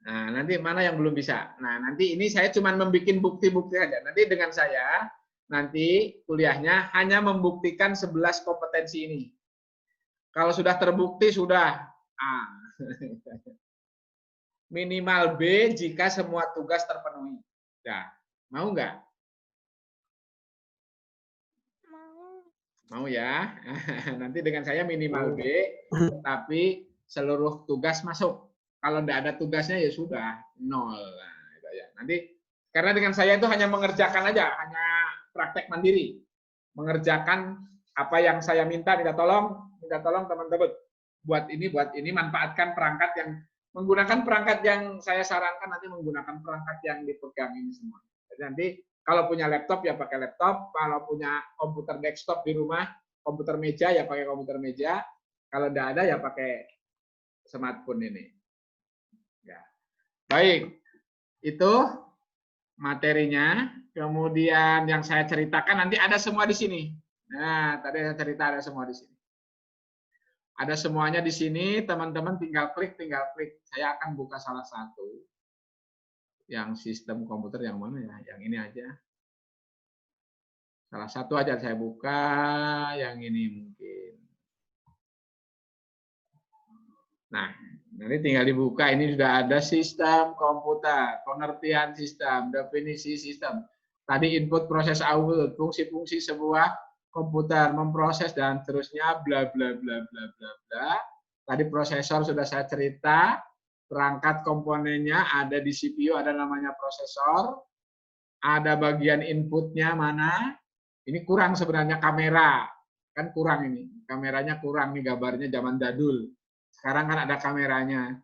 Speaker 1: Nah, nanti mana yang belum bisa? Nah, nanti ini saya cuma membuat bukti-bukti aja. Nanti dengan saya, nanti kuliahnya hanya membuktikan 11 kompetensi ini. Kalau sudah terbukti, sudah A. Minimal B jika semua tugas terpenuhi. Nah, mau nggak? Mau ya? Nanti dengan saya minimal B, tapi seluruh tugas masuk. Kalau tidak ada tugasnya ya sudah 0. Nah, gitu ya. Nanti karena dengan saya itu hanya mengerjakan aja, hanya praktek mandiri, mengerjakan apa yang saya minta tolong teman-teman buat ini, manfaatkan perangkat yang menggunakan perangkat yang saya sarankan, nanti menggunakan perangkat yang dipegang ini semua. Jadi nanti kalau punya laptop ya pakai laptop, kalau punya komputer desktop di rumah, komputer meja ya pakai komputer meja, kalau tidak ada ya pakai smartphone ini. Ya. Baik, itu materinya. Kemudian yang saya ceritakan nanti ada semua di sini. Nah, tadi saya cerita ada semua di sini. Ada semuanya di sini, teman-teman tinggal klik. Saya akan buka salah satu. Yang sistem komputer yang mana ya? Yang ini aja. Salah satu aja saya buka, yang ini mungkin. Nah, nanti tinggal dibuka, ini sudah ada sistem komputer, pengertian sistem, definisi sistem. Tadi input, proses, output, fungsi-fungsi sebuah komputer, memproses dan seterusnya, bla bla bla bla bla bla. Tadi prosesor sudah saya cerita, perangkat komponennya ada di CPU, ada namanya prosesor, ada bagian inputnya mana. Ini kurang sebenarnya kamera, kan kurang ini, kameranya kurang nih, gambarnya zaman dadul. Sekarang kan ada kameranya,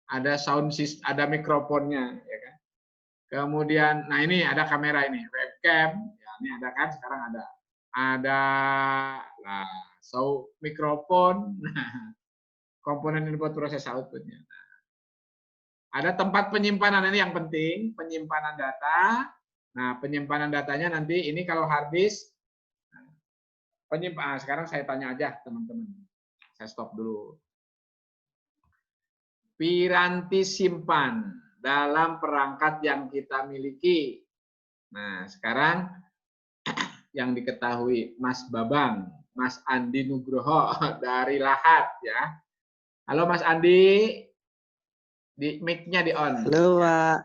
Speaker 1: ada sound system, ada mikrofonnya, ya kan. Kemudian, nah ini ada kamera ini, webcam, ya ini ada kan, sekarang ada mikrofon, komponen input, proses, outputnya. Ada tempat penyimpanan, ini yang penting, penyimpanan data. Nah, penyimpanan datanya nanti ini kalau hard disk, sekarang saya tanya aja teman-teman, saya stop dulu. Piranti simpan dalam perangkat yang kita miliki. Nah, sekarang yang diketahui Mas Babang, Mas Andi Nugroho dari Lahat ya. Halo Mas Andi, di mic-nya di on.
Speaker 5: Halo Pak.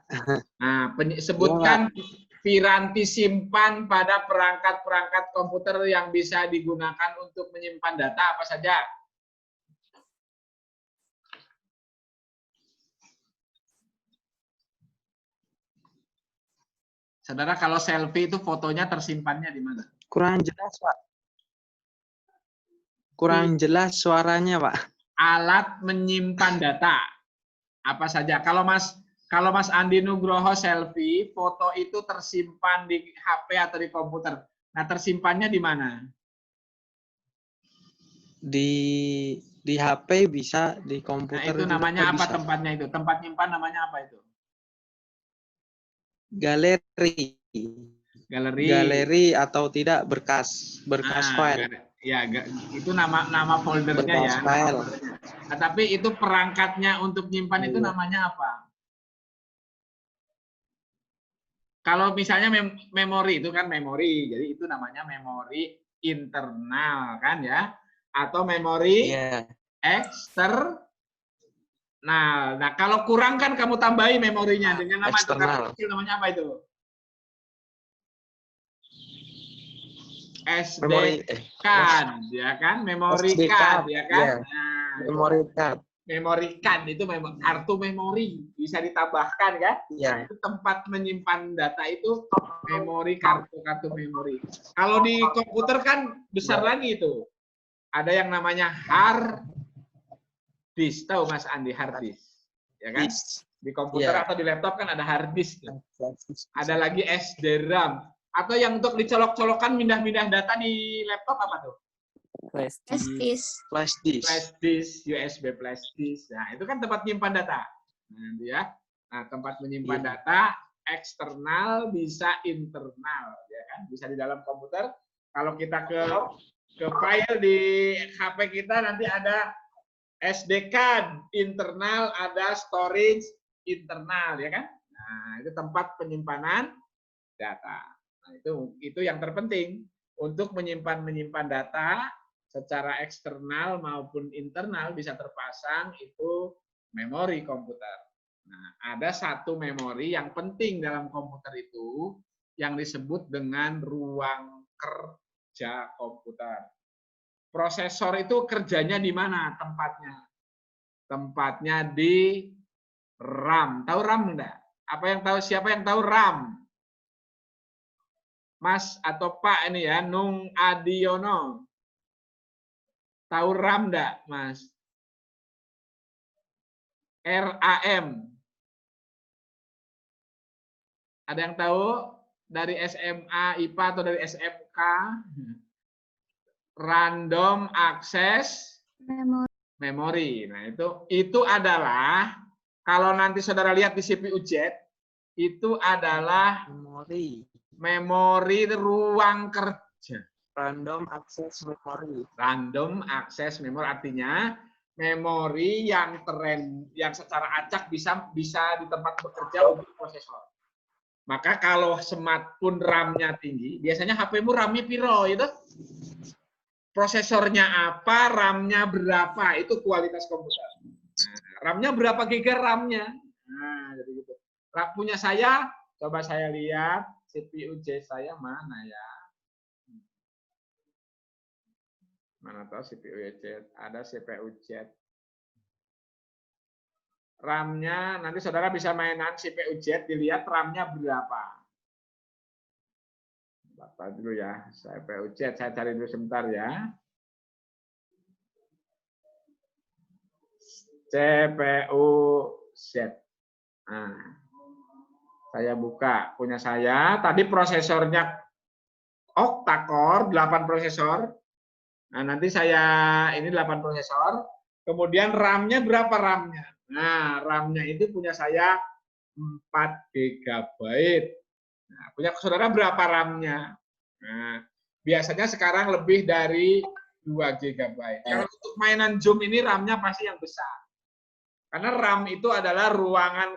Speaker 1: Nah, sebutkan piranti simpan pada perangkat-perangkat komputer yang bisa digunakan untuk menyimpan data apa saja. Saudara, kalau selfie itu fotonya tersimpannya di mana?
Speaker 5: Kurang jelas, Pak. Kurang jelas suaranya, Pak.
Speaker 1: Alat menyimpan data. Apa saja? Kalau Mas Andi Nugroho selfie, foto itu tersimpan di HP atau di komputer. Nah, tersimpannya di mana?
Speaker 5: Di HP bisa, di komputer.
Speaker 1: Nah, itu namanya apa bisa. Tempatnya itu? Tempat nyimpan namanya apa itu?
Speaker 5: Galeri. Galeri atau tidak berkas file.
Speaker 1: Ya, itu nama foldernya berkas ya. File. Nah, tapi itu perangkatnya untuk nyimpan itu namanya apa? Kalau misalnya memori itu kan memori, jadi itu namanya memori internal kan ya, atau memori eksternal. Nah, kalau kurang kan kamu tambahi memorinya dengan nama eksternal. Namanya apa itu? SD
Speaker 5: Memori
Speaker 1: card, ya kan? Memory
Speaker 5: SD
Speaker 1: card,
Speaker 5: card,
Speaker 1: ya kan?
Speaker 5: ya.
Speaker 1: Nah,
Speaker 5: Memory card.
Speaker 1: memory card itu memang kartu memori, bisa ditambahkan kan?
Speaker 5: Iya.
Speaker 1: Itu tempat menyimpan data itu memori, kartu memori. Kalau di komputer kan besar lagi itu. Ada yang namanya hard disk, tahu Mas Andi hard disk, ya kan? Di komputer atau di laptop kan ada hard disk. Ada lagi SD RAM. Atau yang untuk dicolok-colokan mindah-mindah data di laptop apa tuh?
Speaker 7: Flash
Speaker 5: Flash disk.
Speaker 1: Flash disk, USB flash disk. Nah, itu kan tempat menyimpan data. Nah, ya. Nah, tempat menyimpan data eksternal bisa internal, ya kan? Bisa di dalam komputer. Kalau kita ke file di HP kita nanti ada SD card internal, ada storage internal, ya kan? Nah, itu tempat penyimpanan data. Nah, itu yang terpenting untuk menyimpan data secara eksternal maupun internal bisa terpasang itu memori komputer. Nah, ada satu memori yang penting dalam komputer itu yang disebut dengan ruang kerja komputer. Prosesor itu kerjanya di mana tempatnya? Tempatnya di RAM. Tahu RAM enggak? Siapa yang tahu RAM? Mas atau Pak ini ya, Nung Adiono. Tahu RAM enggak, Mas? RAM. Ada yang tahu dari SMA, IPA atau dari SMK? Random access memory. Nah, itu adalah kalau nanti saudara lihat di CPU Z, itu adalah memori ruang kerja.
Speaker 5: Random access memory.
Speaker 1: Random access memory artinya memori yang secara acak bisa di tempat bekerja untuk prosesor. Maka kalau smartphone RAM-nya tinggi, biasanya HP-mu RAM-nya piro itu? Prosesornya apa, RAM-nya berapa, itu kualitas komputer. Nah, RAM-nya berapa giga RAM-nya? Nah, jadi gitu. Punya saya, coba saya lihat CPU Z saya mana ya? Mana tahu CPU Z? Ada CPU Z. RAM-nya, nanti saudara bisa mainan CPU Z, dilihat RAM-nya berapa. Bapak dulu ya, CPU Z, saya cari dulu sebentar ya. CPU Z. Nah, saya buka punya saya. Tadi prosesornya octa-core, 8 prosesor. Nah, nanti ini 8 prosesor. Kemudian RAM-nya berapa RAM-nya? Nah, RAM-nya itu punya saya 4 GB. Nah, punya saudara berapa RAM-nya? Nah, biasanya sekarang lebih dari 2 GB. Kalau untuk mainan Zoom ini RAM-nya pasti yang besar. Karena RAM itu adalah ruangan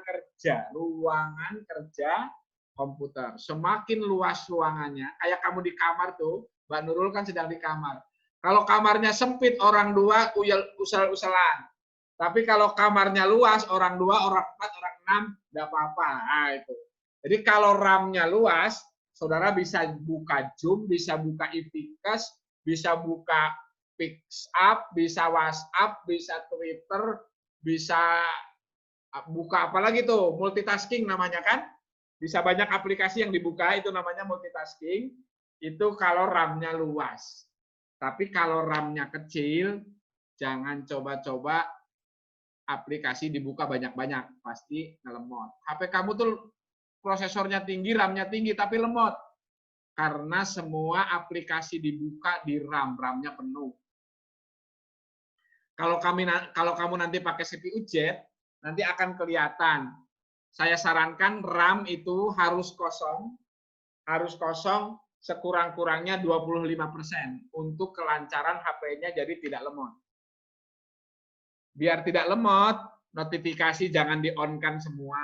Speaker 1: kerja komputer. Semakin luas ruangannya, kayak kamu di kamar tuh, Mbak Nurul kan sedang di kamar. Kalau kamarnya sempit, orang 2 usal-usalan. Tapi kalau kamarnya luas, orang 2, orang 4, orang 6, enggak apa-apa. Nah, itu. Jadi kalau RAM-nya luas, saudara bisa buka Zoom, bisa buka e-Vicus, bisa buka PixUp, bisa WhatsApp, bisa Twitter, bisa buka apa lagi tuh, multitasking namanya kan? Bisa banyak aplikasi yang dibuka, itu namanya multitasking. Itu kalau RAM-nya luas. Tapi kalau RAM-nya kecil, jangan coba-coba aplikasi dibuka banyak-banyak, pasti ngelemot. HP kamu tuh prosesornya tinggi, RAM-nya tinggi, tapi lemot. Karena semua aplikasi dibuka di RAM, RAM-nya penuh. Kalau kamu nanti pakai CPU Z, nanti akan kelihatan. Saya sarankan RAM itu harus kosong sekurang-kurangnya 25% untuk kelancaran HP-nya jadi tidak lemot. Biar tidak lemot, notifikasi jangan di-on-kan semua.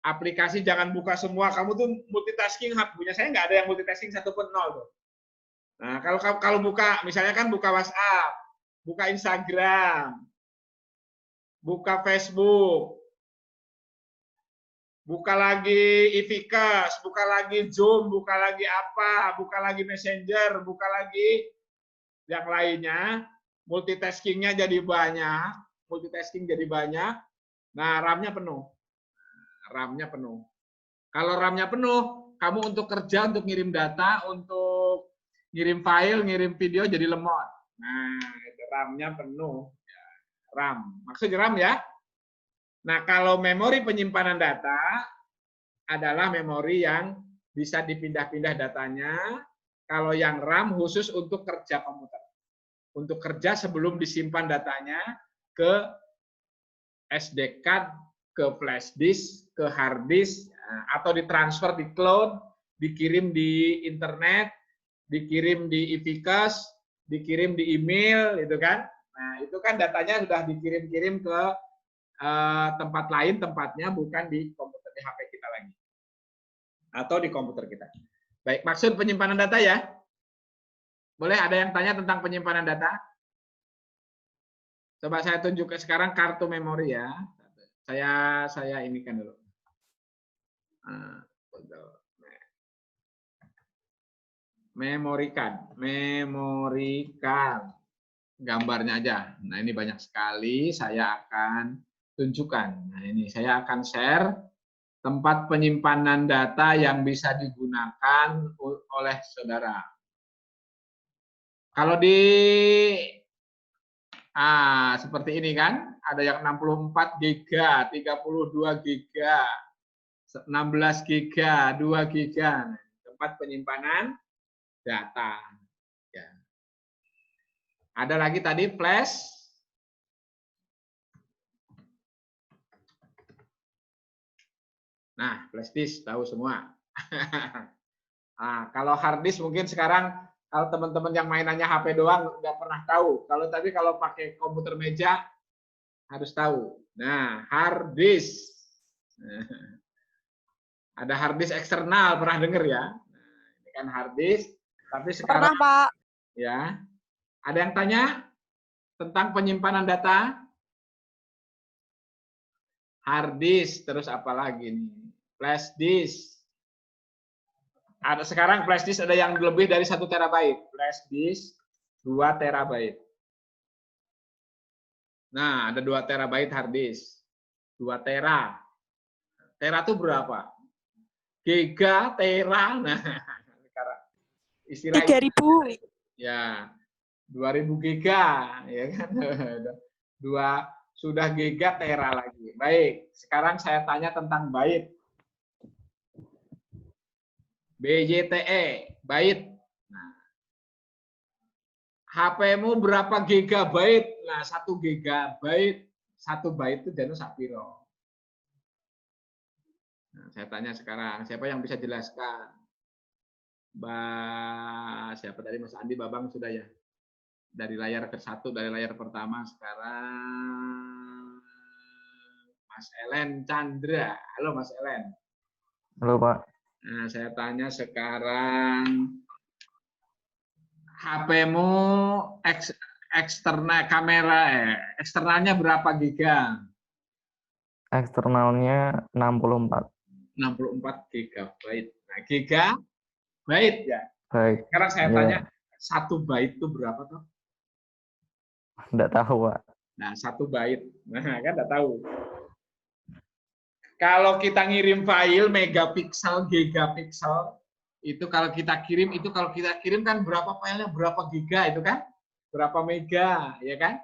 Speaker 1: Aplikasi jangan buka semua. Kamu tuh multitasking, punya saya nggak ada yang multitasking 1 pun 0 tuh. Nah, kalau buka, misalnya kan buka WhatsApp, buka Instagram, buka Facebook, buka lagi e-Vikas, buka lagi Zoom, buka lagi apa, buka lagi Messenger, buka lagi yang lainnya, multitaskingnya jadi banyak, nah RAM-nya penuh. Kalau RAM-nya penuh, kamu untuk kerja, untuk ngirim data, untuk ngirim file, ngirim video jadi lemot. Nah, itu RAM-nya penuh. RAM, maksudnya RAM ya. Nah, kalau memori penyimpanan data adalah memori yang bisa dipindah-pindah datanya. Kalau yang RAM khusus untuk kerja komputer. Untuk kerja sebelum disimpan datanya ke SD card, ke flash disk, ke hard disk, atau ditransfer di cloud, dikirim di internet, dikirim di e-Vikas, dikirim di email, itu kan. Nah, itu kan datanya sudah dikirim-kirim ke tempat lain, tempatnya bukan di komputer, di HP kita lagi. Atau di komputer kita. Baik, maksud penyimpanan data ya. Boleh ada yang tanya tentang penyimpanan data? Coba saya tunjukkan sekarang kartu memori ya. Saya inikan dulu. Memory card. Gambarnya aja. Nah, ini banyak sekali, saya akan tunjukkan. Nah, ini saya akan share tempat penyimpanan data yang bisa digunakan oleh saudara. Kalau di seperti ini kan, ada yang 64 GB, 32 GB, 16 GB, 2 GB. Tempat penyimpanan data. Ya. Ada lagi tadi flash. Nah, flash disk tahu semua. Kalau hard disk mungkin sekarang kalau teman-teman yang mainannya HP doang nggak pernah tahu. Kalau pakai komputer meja harus tahu. Nah, hard disk. Ada hard disk eksternal, pernah dengar ya? Nah, ini kan hard disk. Tapi sekarang
Speaker 3: Pernah, Pak.
Speaker 1: Ya. Ada yang tanya tentang penyimpanan data? Hard disk, terus apa lagi nih? Flash disk. Ada sekarang flash disk ada yang lebih dari 1 terabyte. Flash disk 2 terabyte. Nah, ada 2 terabyte hard disk. 2 tera. Tera itu berapa? Giga, tera. Nah, sekarang istilah
Speaker 3: 3.000.
Speaker 1: Ya, 2000 giga, ya kan? Sudah giga, tera lagi. Baik, sekarang saya tanya tentang byte. BYTE, byte. Nah, HP-mu berapa gigabyte? Nah, 1 gigabyte, 1 byte itu janu sapiro. Nah, saya tanya sekarang, siapa yang bisa jelaskan? Siapa tadi Mas Andi Babang sudah ya? Dari layar ke-1, dari layar pertama sekarang Mas Elen Chandra. Halo Mas Elen.
Speaker 8: Halo Pak.
Speaker 1: Nah, saya tanya sekarang HP-mu eksternal kamera eksternalnya berapa giga?
Speaker 8: Eksternalnya 64.
Speaker 1: 64 gigabyte. Nah, gigabyte ya.
Speaker 8: Baik.
Speaker 1: Sekarang saya
Speaker 8: Ya.
Speaker 1: tanya 1 byte itu berapa tuh?
Speaker 8: Enggak tahu, Pak.
Speaker 1: Nah, 1 byte. Nah, kan enggak tahu. Kalau kita ngirim file megapiksel, gigapiksel, itu kalau kita kirim kan berapa filenya, berapa giga itu kan? Berapa mega, ya kan?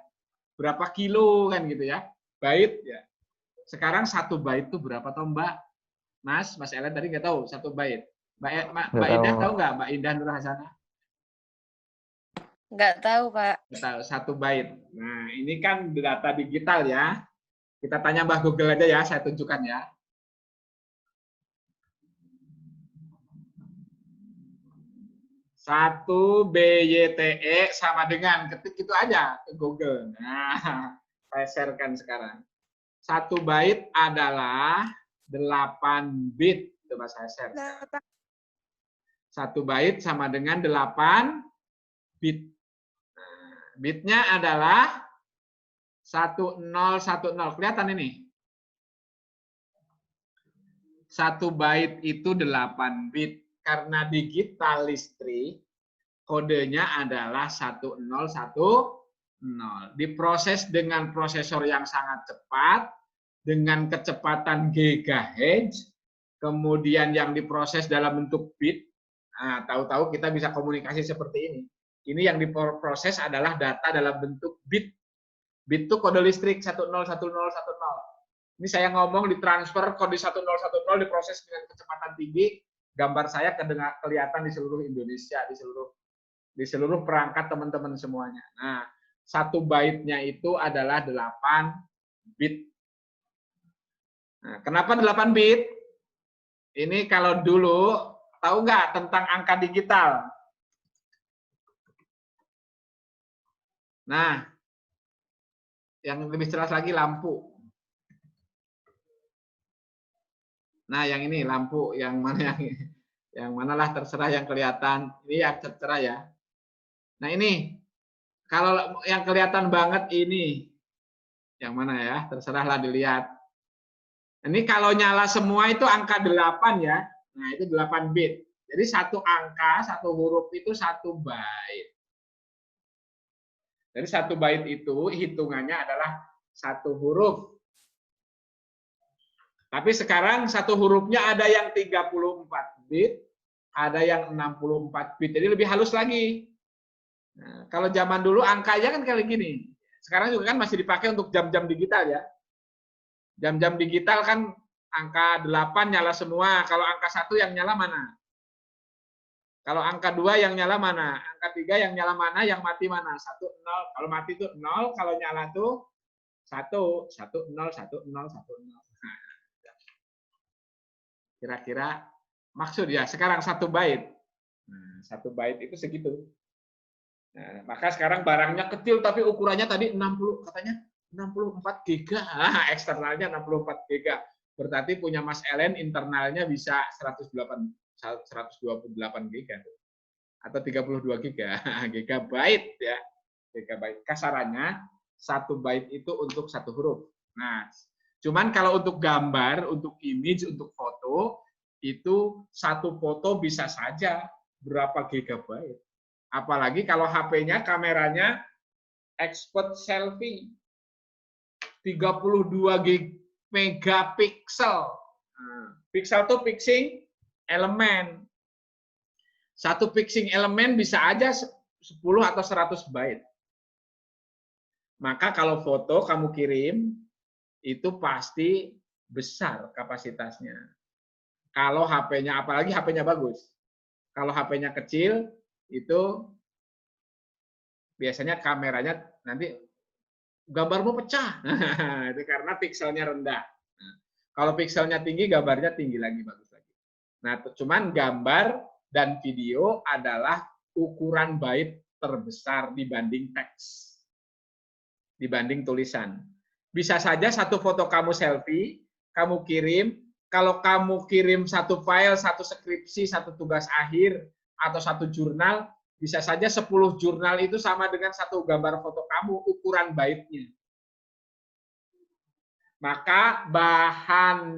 Speaker 1: Berapa kilo kan gitu ya. Byte ya. Sekarang 1 byte itu berapa toh, Mbak? Mas Ellen tadi nggak tahu 1 byte. Mbak Indah tahu nggak? Mbak Indah Nur Hasanah?
Speaker 7: Nggak tahu, Pak.
Speaker 1: Nggak tahu, 1 byte. Nah, ini kan data digital ya. Kita tanya Mbah Google aja ya, saya tunjukkan ya. Satu BYTE sama dengan, ketik itu aja ke Google. Nah, saya sharekan sekarang. 1 byte adalah 8 bit. Coba saya share. 1 byte sama dengan 8 bit. Nah, bitnya adalah 1010. Kelihatan ini? 1 byte itu 8 bit. Karena digital listrik, kodenya adalah 1010. Diproses dengan prosesor yang sangat cepat, dengan kecepatan gigahertz, kemudian yang diproses dalam bentuk bit. Nah, tahu-tahu kita bisa komunikasi seperti ini. Ini yang diproses adalah data dalam bentuk bit. Bit itu kode listrik 101010. Ini saya ngomong ditransfer kode 1010 diproses dengan kecepatan tinggi, gambar saya kelihatan di seluruh Indonesia, di seluruh perangkat teman-teman semuanya. Nah, 1 byte-nya itu adalah 8 bit. Nah, kenapa 8 bit? Ini kalau dulu, tahu nggak tentang angka digital? Nah, yang lebih jelas lagi lampu. Nah, yang ini lampu, yang mana yang manalah terserah yang kelihatan. Ini yang terserah ya. Nah, ini kalau yang kelihatan banget ini yang mana ya? Terserahlah dilihat. Ini kalau nyala semua itu angka 8 ya. Nah, itu 8 bit. Jadi satu angka, satu huruf itu 1 byte. Jadi 1 byte itu hitungannya adalah 1 huruf. Tapi sekarang 1 hurufnya ada yang 34 bit, ada yang 64 bit. Jadi lebih halus lagi. Nah, kalau zaman dulu angkanya kan kayak gini. Sekarang juga kan masih dipakai untuk jam-jam digital ya. Jam-jam digital kan angka 8 nyala semua. Kalau angka 1 yang nyala mana? Kalau angka 2 yang nyala mana? Angka 3 yang nyala mana? Yang mati mana? 1, 0. Kalau mati itu 0, kalau nyala tuh 1, 1, 0, 1, 0, 1, 0. Kira-kira maksud ya, sekarang 1 byte. Nah, 1 byte itu segitu. Nah, maka sekarang barangnya kecil tapi ukurannya tadi 60, katanya 64 giga. Nah, eksternalnya 64 giga. Berarti punya Mas Ellen internalnya bisa 128 giga. Atau 32 giga. Gigabyte ya. Gigabyte. Kasarannya 1 byte itu untuk 1 huruf. Nah, cuman kalau untuk gambar, untuk image, untuk foto, itu 1 foto bisa saja berapa gigabyte. Apalagi kalau HP-nya, kameranya expert selfie. 32 megapiksel. Pixel itu pixing elemen. 1 pixing elemen bisa aja 10 atau 100 byte. Maka kalau foto kamu kirim, itu pasti besar kapasitasnya. Kalau HP-nya, apalagi HP-nya bagus. Kalau HP-nya kecil, itu biasanya kameranya nanti gambarmu pecah. Itu karena pikselnya rendah. Kalau pikselnya tinggi, gambarnya tinggi lagi, bagus lagi. Nah, cuman gambar dan video adalah ukuran byte terbesar dibanding teks, dibanding tulisan. Bisa saja 1 foto kamu selfie, kamu kirim, kalau kamu kirim 1 file, 1 skripsi, 1 tugas akhir, atau 1 jurnal, bisa saja 10 jurnal itu sama dengan 1 gambar foto kamu, ukuran byte-nya. Maka bahan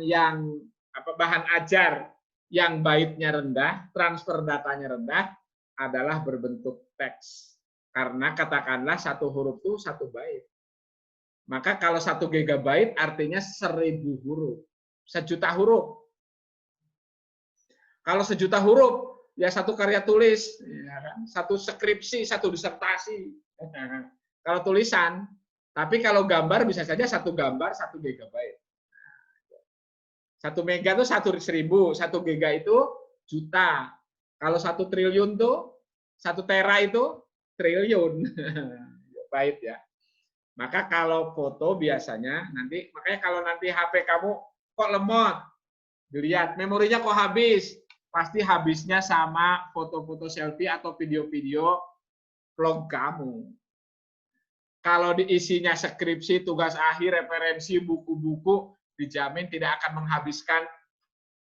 Speaker 1: ajar yang byte-nya rendah, transfer datanya rendah, adalah berbentuk teks. Karena katakanlah 1 huruf itu 1 byte. Maka kalau 1 gigabyte artinya 1000 huruf. 1 juta huruf. Kalau 1 juta huruf, ya 1 karya tulis, ya kan? 1 skripsi, 1 disertasi. Kalau tulisan, tapi kalau gambar bisa saja 1 gambar 1 gigabyte. 1 mega itu 1000, 1 giga itu juta. Kalau 1 triliun tuh, 1 tera itu triliun. Byte ya. Maka kalau foto biasanya nanti, makanya kalau nanti HP kamu kok lemot, dilihat memorinya kok habis, pasti habisnya sama foto-foto selfie atau video-video vlog kamu. Kalau diisinya skripsi, tugas akhir, referensi, buku-buku, dijamin tidak akan menghabiskan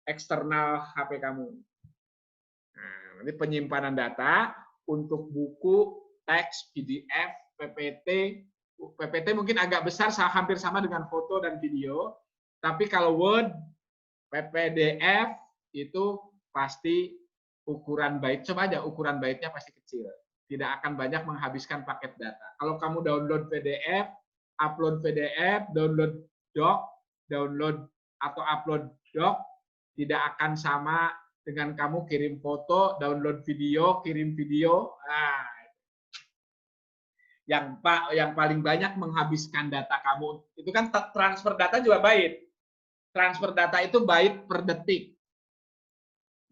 Speaker 1: eksternal HP kamu. Nah, nanti penyimpanan data untuk buku, teks, PDF, PPT mungkin agak besar, hampir sama dengan foto dan video. Tapi kalau Word, PDF itu pasti ukuran byte, coba aja ukuran byte-nya pasti kecil. Tidak akan banyak menghabiskan paket data. Kalau kamu download PDF, upload PDF, download doc, download atau upload doc, tidak akan sama dengan kamu kirim foto, download video, kirim video. Nah, yang paling banyak menghabiskan data kamu itu kan transfer data juga byte. Transfer data itu byte per detik.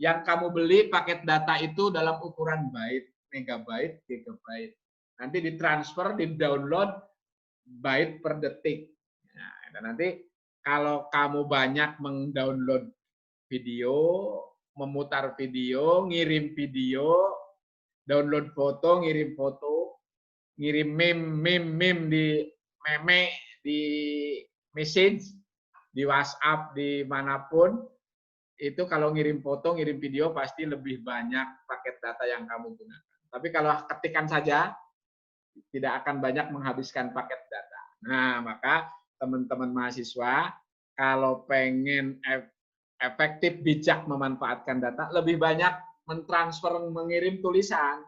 Speaker 1: Yang kamu beli paket data itu dalam ukuran byte, megabyte, gigabyte. Nanti ditransfer, di-download byte per detik. Nah, dan nanti kalau kamu banyak mendownload video, memutar video, ngirim video, download foto, ngirim foto, ngirim meme di meme, di message, di WhatsApp, di manapun, itu kalau ngirim foto, ngirim video pasti lebih banyak paket data yang kamu gunakan. Tapi kalau ketikan saja, tidak akan banyak menghabiskan paket data. Nah, maka teman-teman mahasiswa, kalau pengen efektif, bijak memanfaatkan data, lebih banyak mentransfer, mengirim tulisan,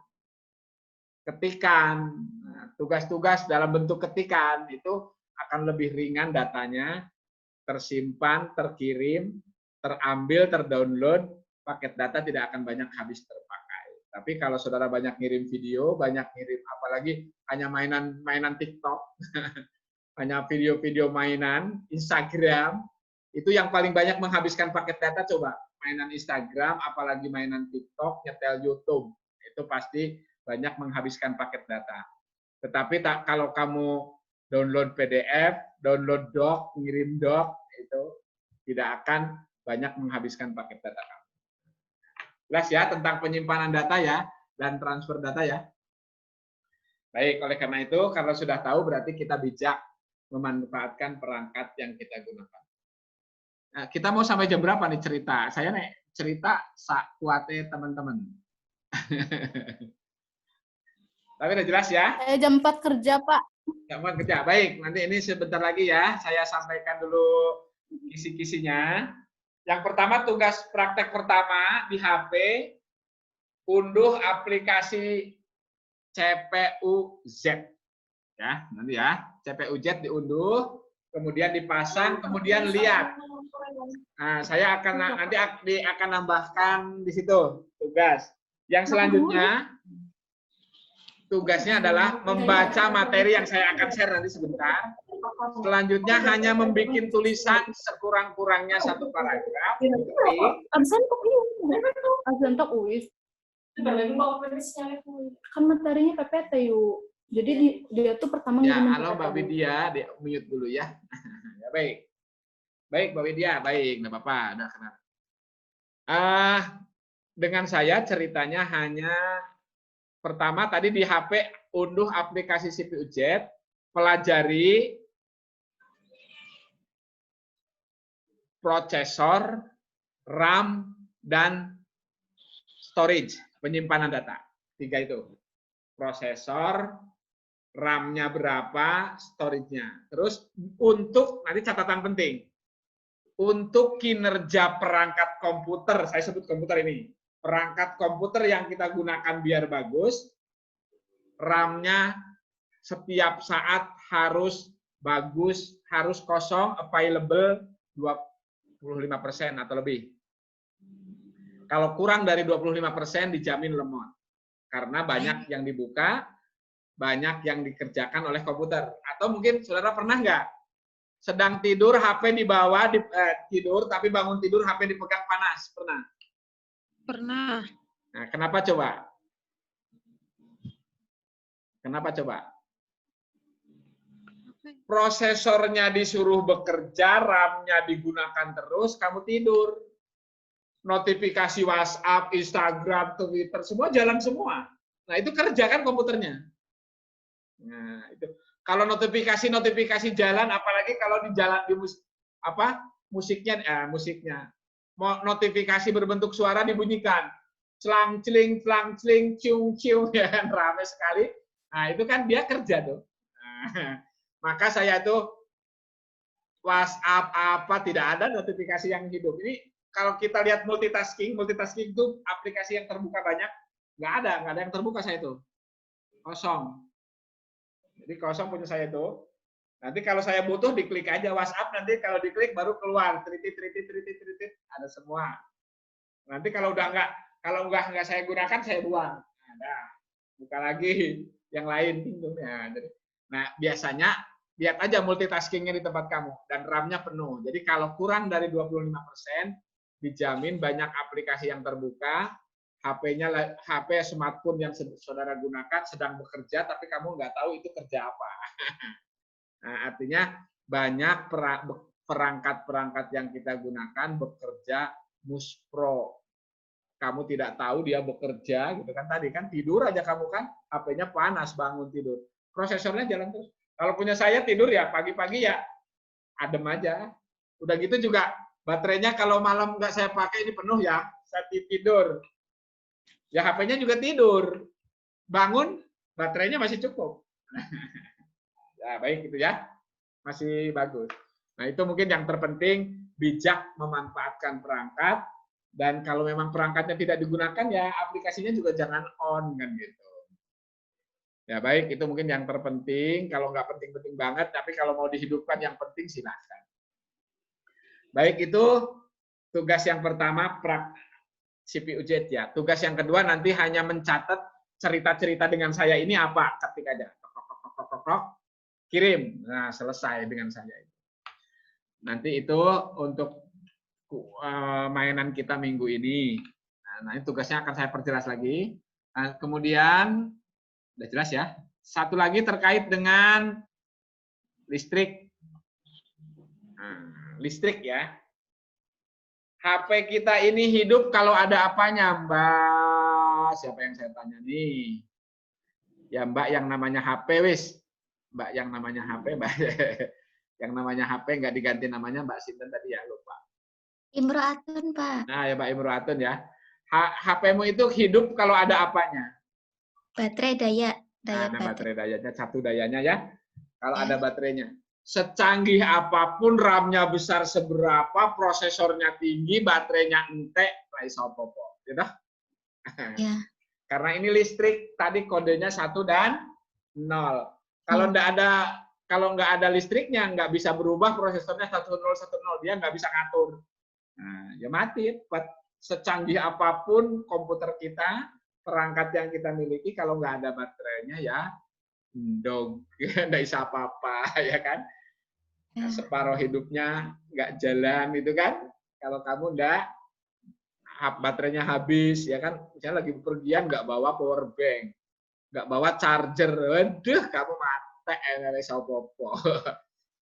Speaker 1: ketikan, tugas-tugas dalam bentuk ketikan, itu akan lebih ringan datanya, tersimpan, terkirim, terambil, terdownload, paket data tidak akan banyak habis terpakai. Tapi kalau saudara banyak ngirim video, banyak ngirim, apalagi hanya mainan TikTok, hanya video-video mainan, Instagram, itu yang paling banyak menghabiskan paket data, coba. Mainan Instagram, apalagi mainan TikTok, nyetel YouTube. Itu pasti banyak menghabiskan paket data. Tetapi kalau kamu download PDF, download doc, ngirim doc, itu tidak akan banyak menghabiskan paket data kamu. Jelas ya tentang penyimpanan data ya, dan transfer data ya. Baik, oleh karena itu, kalau sudah tahu berarti kita bijak memanfaatkan perangkat yang kita gunakan. Nah, kita mau sampai jam berapa nih cerita? Saya nih cerita sak kuate teman-teman. Tapi udah jelas ya?
Speaker 7: Saya jam 4 kerja, Pak.
Speaker 1: Jam 4 kerja. Baik, nanti ini sebentar lagi ya. Saya sampaikan dulu kisi-kisinya. Yang pertama, tugas praktek pertama di HP, unduh aplikasi CPU-Z. Ya, nanti ya. CPU-Z diunduh, kemudian dipasang, kemudian lihat. Nah, saya nanti akan nambahkan di situ tugas. Yang selanjutnya, tugasnya adalah membaca materi yang saya akan share nanti sebentar. Selanjutnya hanya membuat tulisan sekurang-kurangnya 1 paragraf.
Speaker 7: Kan materinya PPT yuk. Jadi dia tuh pertama
Speaker 1: ya, halo Mbak Widya, di mute dulu ya. Ya baik. Baik Mbak Widya, baik, enggak apa-apa, udah kenal. Dengan saya ceritanya hanya pertama tadi di HP unduh aplikasi CPU-Z, pelajari prosesor, RAM, dan storage, penyimpanan data. 3 itu. Prosesor, RAM-nya berapa, storage-nya. Terus untuk, nanti catatan penting, untuk kinerja perangkat komputer, saya sebut komputer ini, perangkat komputer yang kita gunakan biar bagus, RAM-nya setiap saat harus bagus, harus kosong, available 25% atau lebih. Kalau kurang dari 25% dijamin lemot. Karena banyak yang dibuka, banyak yang dikerjakan oleh komputer. Atau mungkin saudara pernah nggak? Sedang tidur, HP di bawah, tidur, tapi bangun tidur, HP dipegang panas. Pernah?
Speaker 3: Pernah.
Speaker 1: Nah, kenapa coba? Kenapa coba? Prosesornya disuruh bekerja, RAM-nya digunakan terus, kamu tidur. Notifikasi WhatsApp, Instagram, Twitter, semua jalan semua. Nah, itu kerja kan komputernya. Nah, itu. Kalau notifikasi jalan, apalagi kalau di jalan di musiknya, notifikasi berbentuk suara dibunyikan, celang celing, ciung ciung, ya kan ramai sekali. Nah itu kan dia kerja tuh. Nah, maka saya tuh WhatsApp apa, tidak ada notifikasi yang hidup. Ini kalau kita lihat multitasking itu aplikasi yang terbuka banyak, nggak ada yang terbuka saya itu. Kosong. Jadi kosong punya saya itu. Nanti kalau saya butuh diklik aja WhatsApp, nanti kalau diklik baru keluar tritit ada semua. Nanti kalau nggak saya gunakan saya buang. Ada. Buka lagi yang lain pintunya. Nah, biasanya lihat aja multitaskingnya di tempat kamu dan RAM-nya penuh. Jadi kalau kurang dari 25%, dijamin banyak aplikasi yang terbuka, HP smartphone yang saudara gunakan sedang bekerja, tapi kamu nggak tahu itu kerja apa. Nah, artinya banyak perangkat-perangkat yang kita gunakan bekerja muspro. Kamu tidak tahu dia bekerja, gitu kan tadi kan tidur aja kamu kan, HP-nya panas bangun tidur, prosesornya jalan terus. Kalau punya saya tidur ya pagi-pagi ya adem aja. Udah gitu juga baterainya kalau malam nggak saya pakai ini penuh ya, saya tidur. Ya HP-nya juga tidur. Bangun baterainya masih cukup. Ya baik itu ya. Masih bagus. Nah, itu mungkin yang terpenting, bijak memanfaatkan perangkat, dan kalau memang perangkatnya tidak digunakan ya aplikasinya juga jangan on kan gitu. Ya baik, itu mungkin yang terpenting. Kalau nggak penting-penting banget, tapi kalau mau dihidupkan yang penting silakan. Baik, itu tugas yang pertama CPU Jet ya. Tugas yang kedua nanti hanya mencatat cerita-cerita dengan saya ini apa, ketik aja. Kirim. Nah, selesai dengan saya. Nanti itu untuk mainan kita minggu ini. Nah, ini tugasnya akan saya perjelas lagi. Nah, kemudian udah jelas ya. Satu lagi terkait dengan listrik. Nah, listrik ya. HP kita ini hidup kalau ada apanya, Mbak? Siapa yang saya tanya nih? Ya, Mbak yang namanya HP wis. Mbak yang namanya HP, Mbak. Yang namanya HP nggak diganti namanya Mbak Sinten tadi ya, lupa.
Speaker 4: Imro'atun, Pak.
Speaker 1: Nah, ya Mbak Imro'atun ya. HP-mu itu hidup kalau ada apanya?
Speaker 4: Baterai daya
Speaker 1: Nah, ada baterai dayanya, satu dayanya ya. Kalau
Speaker 4: Ya.
Speaker 1: ada baterainya. Secanggih apapun, RAM-nya besar seberapa, prosesornya tinggi, baterainya entek, lah iso apa-apa. Gitu?
Speaker 4: Ya.
Speaker 1: Karena ini listrik, tadi kodenya 1 dan 0. Kalau nggak ada listriknya, nggak bisa berubah prosesornya 1010, dia nggak bisa ngatur. Nah, ya mati. Secanggih apapun komputer kita, perangkat yang kita miliki, kalau nggak ada baterainya ya dog, nggak bisa apa-apa, ya kan? Nah, separuh hidupnya nggak jalan, itu kan? Kalau kamu nggak, baterainya habis, ya kan? Misalnya lagi bepergian nggak bawa power bank, nggak bawa charger, waduh, kamu mati, nggak bisa apa-apa.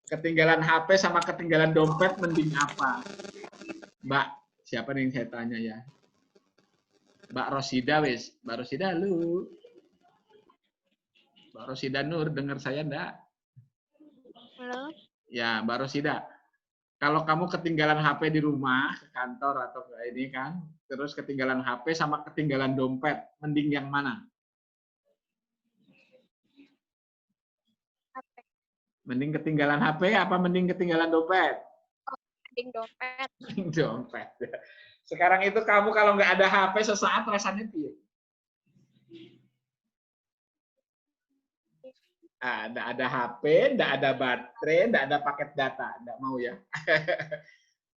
Speaker 1: Ketinggalan HP sama ketinggalan dompet, mending apa? Mbak, siapa nih yang saya tanya ya? Mbak Rosida wis, Mbak Rosida lu. Mbak Rosida Nur, dengar saya enggak?
Speaker 3: Halo.
Speaker 1: Ya, Mbak Rosida. Kalau kamu ketinggalan HP di rumah, ke kantor atau ke ini kan, terus ketinggalan HP sama ketinggalan dompet, mending yang mana?
Speaker 3: HP.
Speaker 1: Mending ketinggalan HP apa mending ketinggalan dompet?
Speaker 3: Mending dompet.
Speaker 1: Mending dompet. Sekarang itu kamu kalau nggak ada HP sesaat rasanya piye? Nggak ada HP, nggak ada baterai, nggak ada paket data, nggak mau ya.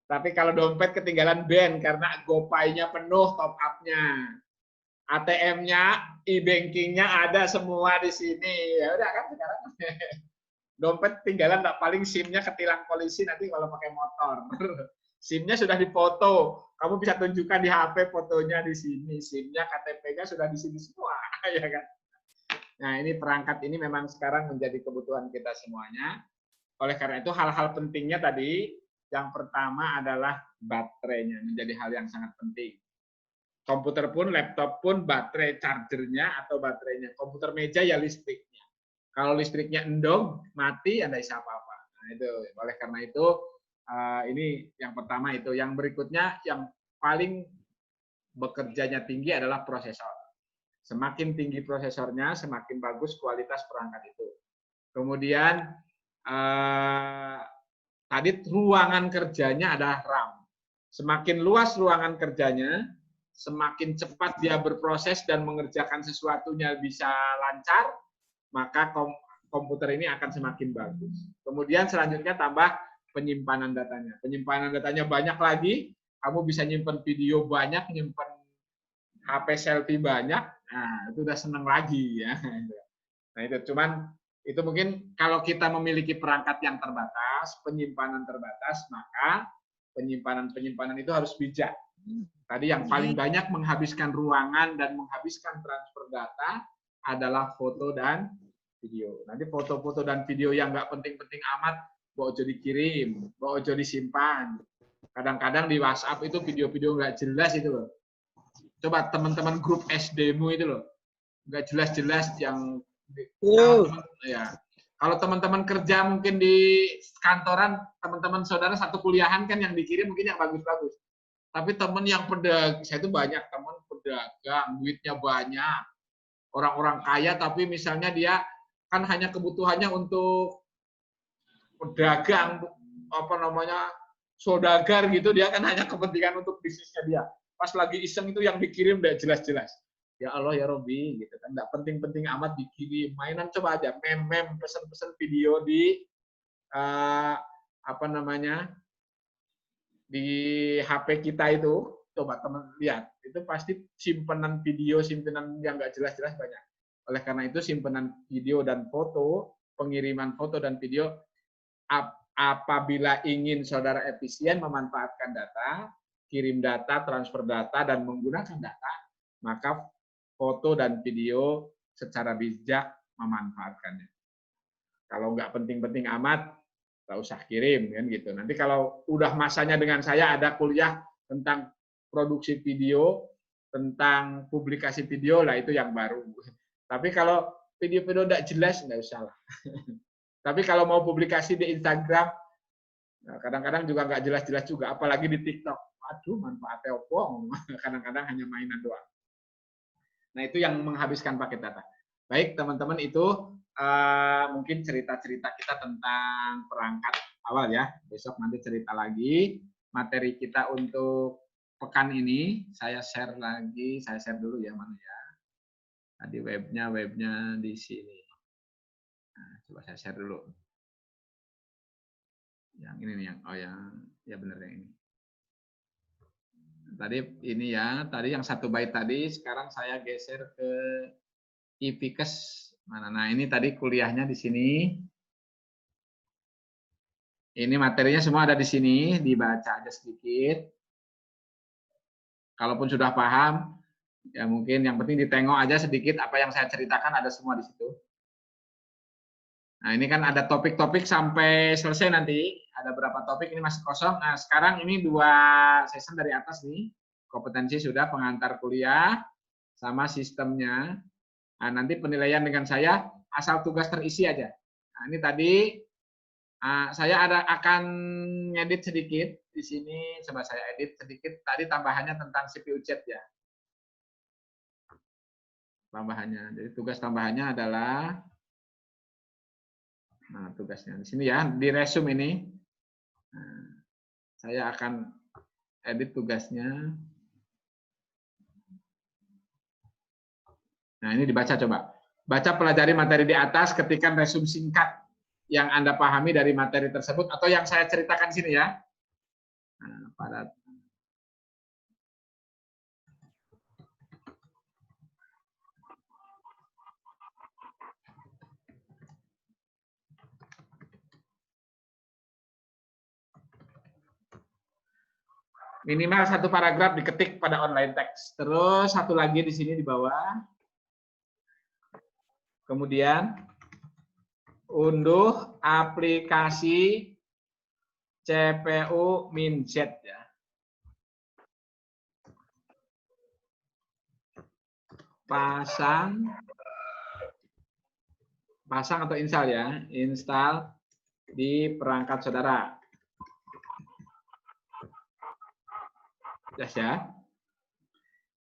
Speaker 1: Tapi kalau dompet ketinggalan band karena GoPay-nya penuh top up-nya, ATM-nya, e-banking-nya ada semua di sini. Ya udah kan sekarang. Dompet tinggalan nggak, paling SIM-nya ketilang polisi nanti kalau pakai motor. SIM-nya sudah difoto, kamu bisa tunjukkan di HP fotonya di sini, SIM-nya, KTP-nya sudah di sini semua, ya kan? Nah, ini perangkat ini memang sekarang menjadi kebutuhan kita semuanya. Oleh karena itu hal-hal pentingnya tadi, yang pertama adalah baterainya, menjadi hal yang sangat penting. Komputer pun, laptop pun, baterai chargernya atau baterainya. Komputer meja ya listriknya. Kalau listriknya endong, mati, Anda bisa apa-apa. Nah, itu. Oleh karena itu, ini yang pertama itu. Yang berikutnya, yang paling bekerjanya tinggi adalah prosesor. Semakin tinggi prosesornya, semakin bagus kualitas perangkat itu. Kemudian Tadi ruangan kerjanya adalah RAM. Semakin luas ruangan kerjanya, semakin cepat dia berproses dan mengerjakan sesuatunya bisa lancar, maka komputer ini akan semakin bagus. Kemudian selanjutnya tambah penyimpanan datanya. Penyimpanan datanya banyak lagi, kamu bisa nyimpen video banyak, nyimpen HP selfie banyak, nah itu udah seneng lagi ya. Nah itu cuman itu mungkin kalau kita memiliki perangkat yang terbatas, penyimpanan terbatas, maka penyimpanan itu harus bijak. Tadi yang paling banyak menghabiskan ruangan dan menghabiskan transfer data adalah foto dan video. Nanti foto-foto dan video yang nggak penting-penting amat, bawa ojo dikirim, bawa ojo disimpan. Kadang-kadang di WhatsApp itu video-video nggak jelas itu loh. Coba teman-teman grup SD-mu itu loh, nggak jelas-jelas yang ya. Kalau teman-teman kerja mungkin di kantoran, teman-teman saudara satu kuliahan kan yang dikirim mungkin yang bagus-bagus. Tapi teman yang pedagang, saya itu banyak teman pedagang, duitnya banyak, orang-orang kaya, tapi misalnya dia kan hanya kebutuhannya untuk pedagang, apa namanya, saudagar gitu, dia kan hanya kepentingan untuk bisnisnya dia. Pas lagi iseng itu yang dikirim udah jelas-jelas. Ya Allah ya Robi, gitu kan, nggak penting-penting amat dikirim. Mainan coba aja, mem-mem, pesen-pesen video di apa namanya, di HP kita itu, coba teman lihat, itu pasti simpenan video, simpenan yang nggak jelas-jelas banyak. Oleh karena itu simpenan video dan foto, pengiriman foto dan video, apabila ingin saudara efisien memanfaatkan data, kirim data, transfer data, dan menggunakan data, maka foto dan video secara bijak memanfaatkannya. Kalau nggak penting-penting amat, nggak usah kirim kan gitu. Nanti kalau udah masanya dengan saya ada kuliah tentang produksi video, tentang publikasi video, lah itu yang baru. Tapi kalau video-video nggak jelas, nggak usah lah. Tapi kalau mau publikasi di Instagram, kadang-kadang juga nggak jelas-jelas juga, apalagi di TikTok. Aduh, manfaatnya opong. Kadang-kadang hanya mainan doang. Nah, itu yang menghabiskan paket data. Baik, teman-teman, itu mungkin cerita-cerita kita tentang perangkat awal ya. Besok nanti cerita lagi. Materi kita untuk pekan ini, saya share lagi. Saya share dulu ya, mana ya. Tadi webnya di sini. Nah, coba saya share dulu. Yang ini nih, ya benar yang ini. Tadi ini ya, tadi yang 1 byte tadi, sekarang saya geser ke IPKes mana. Nah, ini tadi kuliahnya di sini. Ini materinya semua ada di sini, dibaca aja sedikit. Kalaupun sudah paham, ya mungkin yang penting ditengok aja sedikit apa yang saya ceritakan ada semua di situ. Nah, ini kan ada topik-topik sampai selesai nanti. Ada berapa topik, ini masih kosong. Nah, sekarang ini 2 season dari atas nih. Kompetensi sudah, pengantar kuliah, sama sistemnya. Nah, nanti penilaian dengan saya, asal tugas terisi aja. Nah, ini tadi, saya akan ngedit sedikit. Di sini, coba saya edit sedikit. Tadi tambahannya tentang CPU chat ya. Tambahannya. Jadi tugas tambahannya adalah, nah tugasnya di sini ya, di resume ini. Nah, saya akan edit tugasnya. Nah, ini dibaca coba. Baca, pelajari materi di atas, ketikkan resume singkat yang Anda pahami dari materi tersebut atau yang saya ceritakan sini ya. Nah, pada minimal 1 paragraf diketik pada online text. Terus 1 lagi di sini di bawah. Kemudian unduh aplikasi CPU Minjet ya. Pasang atau install ya, install di perangkat saudara. Yes, ya.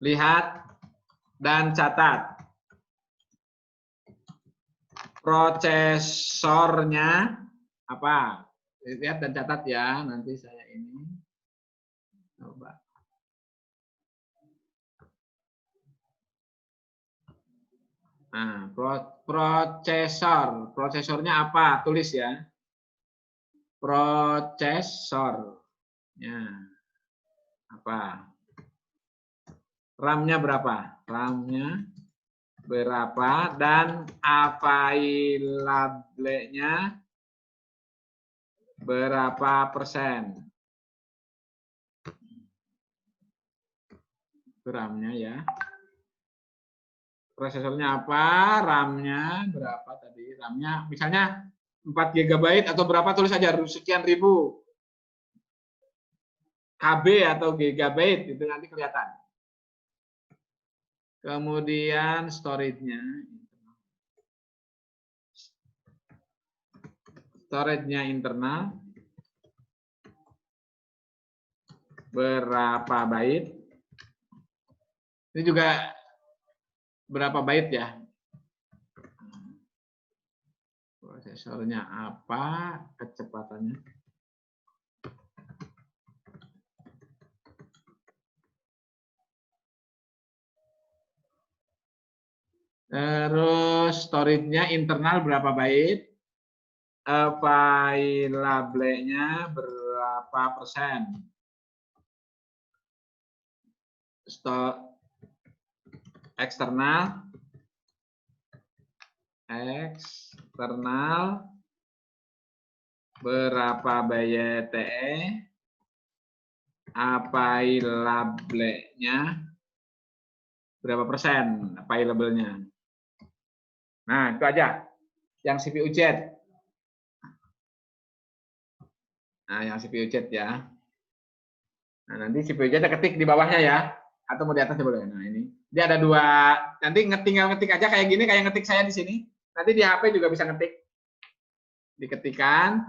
Speaker 1: Lihat dan catat. Prosesornya apa? lihat dan catat ya, nanti saya ini coba. Nah, prosesornya apa? Tulis ya. Prosesornya apa? RAM-nya berapa? RAM-nya berapa dan available-nya berapa persen? RAM-nya ya. Prosesornya apa? RAM-nya berapa tadi? RAM-nya misalnya 4 GB atau berapa, tulis aja sekian ribu KB atau gigabyte, itu nanti kelihatan. Kemudian storage-nya. Storage-nya internal berapa byte? Ini juga berapa byte ya? Prosesornya apa? Kecepatannya. Terus storage-nya internal berapa byte? Available-nya berapa persen? Eksternal berapa byte? Available-nya berapa persen? Available-nya. Nah, itu aja yang CPU jet. Nah, yang CPU jet ya. Nah, nanti CPU jet ketik di bawahnya ya, atau mau di atasnya boleh. Nah, ini dia ada dua. Nanti tinggal ngetik aja kayak gini, kayak ngetik saya di sini. Nanti di HP juga bisa ngetik. Diketikan,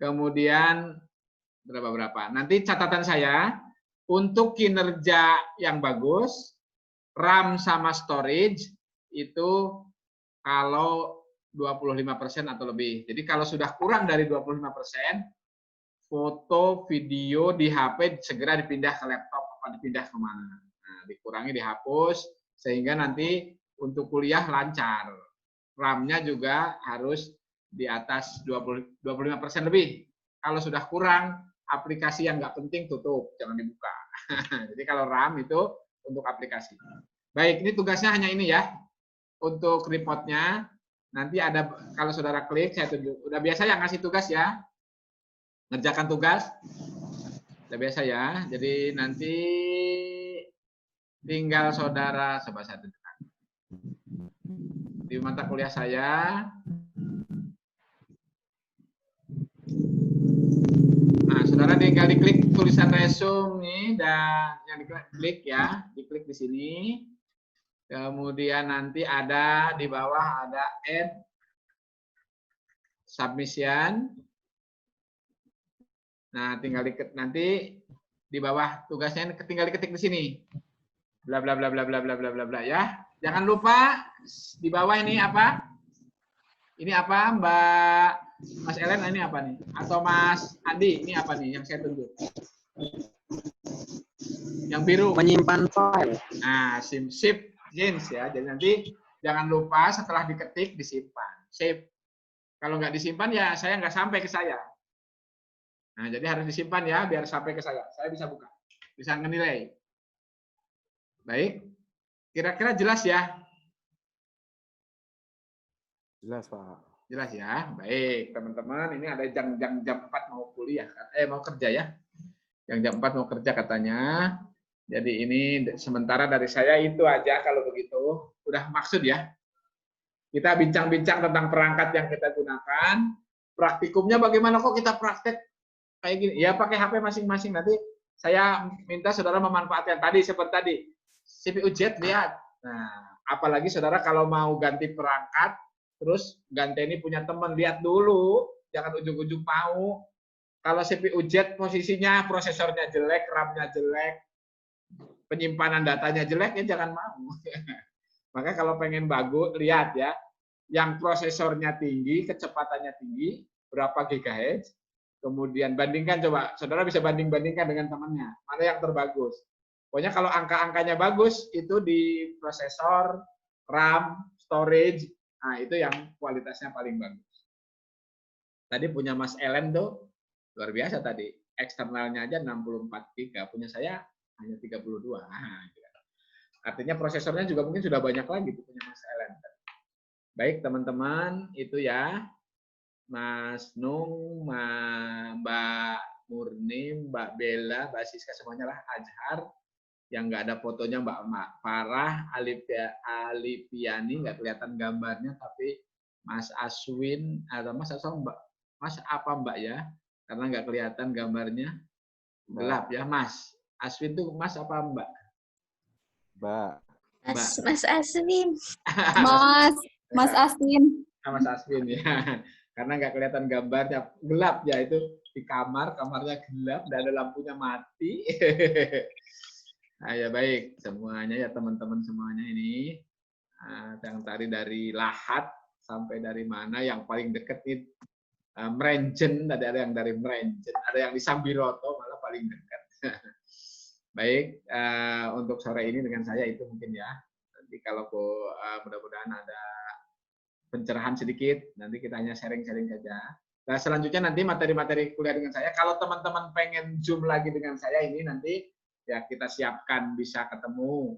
Speaker 1: kemudian berapa. Nanti catatan saya untuk kinerja yang bagus, RAM sama storage itu kalau 25% atau lebih. Jadi kalau sudah kurang dari 25%, foto, video di HP segera dipindah ke laptop apa dipindah kemana. Nah, dikurangi, dihapus, sehingga nanti untuk kuliah lancar. RAM-nya juga harus di atas 25% lebih. Kalau sudah kurang, aplikasi yang nggak penting tutup, jangan dibuka. Jadi kalau RAM itu untuk aplikasi. Baik, ini tugasnya hanya ini ya. Untuk reportnya, nanti ada, kalau saudara klik, saya tunjuk. Udah biasa ya ngasih tugas ya. Ngerjakan tugas. Udah biasa ya. Jadi nanti tinggal saudara, coba saya tunjukkan. Di mata kuliah saya. Nah, saudara tinggal diklik tulisan resume nih, dan yang diklik ya, diklik di sini. Kemudian nanti ada di bawah ada add submission. Nah, tinggal nanti di bawah tugasnya tinggal diketik di sini. Bla bla bla bla bla bla bla bla bla ya. Jangan lupa di bawah ini apa? Ini apa, Mbak Mas Ellen, ini apa nih? Atau Mas Andi, ini apa nih yang saya tunjuk? Yang biru.
Speaker 5: Menyimpan file.
Speaker 1: Nah, shift change ya. Jadi nanti jangan lupa setelah diketik disimpan. Save. Kalau nggak disimpan ya saya nggak sampai ke saya. Nah, jadi harus disimpan ya biar sampai ke saya. Saya bisa buka, bisa menilai. Baik. Kira-kira jelas ya?
Speaker 2: Jelas, Pak.
Speaker 1: Jelas ya. Baik, teman-teman, ini ada jam 4 mau kuliah, mau kerja ya. Yang jam 4 mau kerja katanya. Jadi ini sementara dari saya itu aja kalau begitu. Udah maksud ya. Kita bincang-bincang tentang perangkat yang kita gunakan. Praktikumnya bagaimana kok kita praktek kayak gini? Ya pakai HP masing-masing. Nanti saya minta saudara memanfaatkan tadi seperti tadi. CPU jet lihat. Nah, apalagi saudara kalau mau ganti perangkat, terus ganti ini punya teman, lihat dulu. Jangan ujung-ujung mau. Kalau CPU jet posisinya prosesornya jelek, RAM-nya jelek, penyimpanan datanya jelek, ya jangan mau. Maka kalau pengen bagus, lihat ya. Yang prosesornya tinggi, kecepatannya tinggi, berapa GHz, Kemudian bandingkan, coba saudara bisa banding-bandingkan dengan temannya, mana yang terbagus. Pokoknya kalau angka-angkanya bagus, itu di prosesor, RAM, storage, nah itu yang kualitasnya paling bagus. Tadi punya Mas Ellen tuh, luar biasa tadi. Eksternalnya aja 64 GB, punya saya hanya 32. Nah, artinya prosesornya juga mungkin sudah banyak lagi tuh punya Mas Ellen. Baik teman-teman, itu ya. Mas Nung, Mbak Murni, Mbak Bella, Mbak Siska, semuanya lah, Azhar, yang nggak ada fotonya Mbak Farah, Alipiani, nggak kelihatan gambarnya, tapi Mas Aswin, atau Mas Aswin, Mas apa Mbak ya, karena nggak kelihatan gambarnya, gelap ya Mas. Aswin tuh Mas apa Mbak?
Speaker 2: Mbak.
Speaker 4: Mas Aswin.
Speaker 7: Mas Aswin.
Speaker 1: Mas Aswin ya. Karena nggak kelihatan gambarnya, gelap ya, itu di kamarnya gelap, dan ada lampunya mati. Nah, ya baik, semuanya ya teman-teman semuanya ini, yang tadi dari Lahat sampai dari mana, yang paling dekat ini Merenjen, ada yang dari Merenjen, ada yang di Sambiroto malah paling dekat. Baik, untuk sore ini dengan saya itu mungkin ya. Nanti kalau mudah-mudahan ada pencerahan sedikit, nanti kita hanya sharing-sharing saja. Nah, selanjutnya nanti materi-materi kuliah dengan saya, kalau teman-teman pengen Zoom lagi dengan saya ini nanti ya kita siapkan bisa ketemu.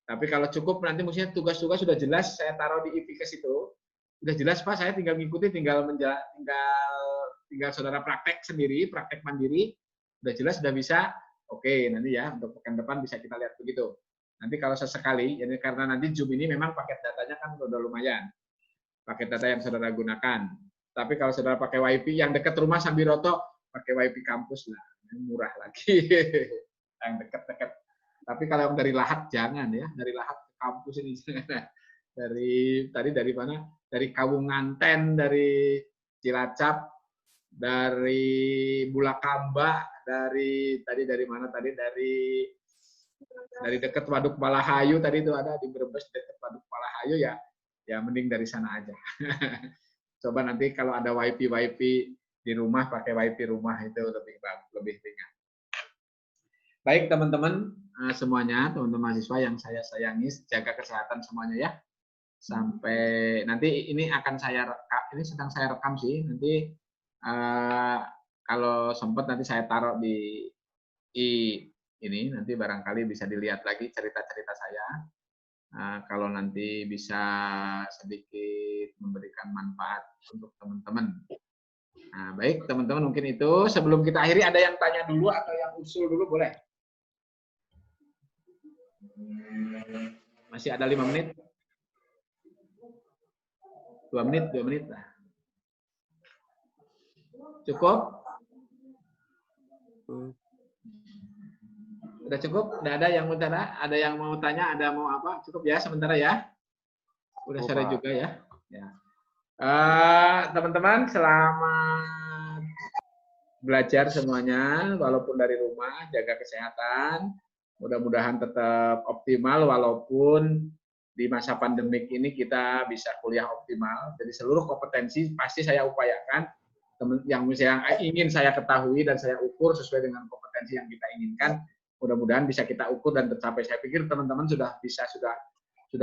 Speaker 1: Tapi kalau cukup nanti mestinya tugas-tugas sudah jelas saya taruh di e-Vikes itu. Sudah jelas Pak, saya tinggal mengikuti, tinggal saudara praktek sendiri, praktek mandiri. Sudah jelas, sudah bisa. Oke, nanti ya untuk pekan depan bisa kita lihat begitu. Nanti kalau sesekali, jadi karena nanti Zoom ini memang paket datanya kan udah lumayan. Paket data yang saudara gunakan. Tapi kalau saudara pakai WiFi yang dekat rumah Sambiroto, pakai WiFi kampus lah, murah lagi. Yang dekat-dekat. Tapi kalau yang dari Lahat jangan ya, dari Lahat ke kampus ini. Dari mana? Dari Kawunganten, dari Cilacap, dari Bulakamba, dari mana tadi, dari dekat Waduk Palahayu tadi itu ada di Brebes dekat Waduk Palahayu ya. Ya mending dari sana aja. Coba nanti kalau ada WiFi di rumah, pakai WiFi rumah itu lebih ringan. Baik teman-teman semuanya, teman-teman mahasiswa yang saya sayangi, jaga kesehatan semuanya ya. Sampai nanti ini akan saya rekam, ini sedang saya rekam sih. Nanti kalau sempat nanti saya taruh di ini, nanti barangkali bisa dilihat lagi cerita-cerita saya. Kalau nanti bisa sedikit memberikan manfaat untuk teman-teman. Nah, baik teman-teman, mungkin itu. Sebelum kita akhiri, ada yang tanya dulu atau yang usul dulu boleh? Masih ada 5 menit? 2 menit lah. Cukup? Udah cukup? Udah ada yang mau tanya? Ada yang mau tanya? Ada mau apa? Cukup ya sementara ya? Udah sore juga ya. Teman-teman, selamat belajar semuanya, walaupun dari rumah, jaga kesehatan. Mudah-mudahan tetap optimal, walaupun di masa pandemik ini kita bisa kuliah optimal. Jadi seluruh kompetensi pasti saya upayakan, yang ingin saya ketahui dan saya ukur sesuai dengan kompetensi yang kita inginkan. Mudah-mudahan bisa kita ukur dan tercapai. Saya pikir teman-teman sudah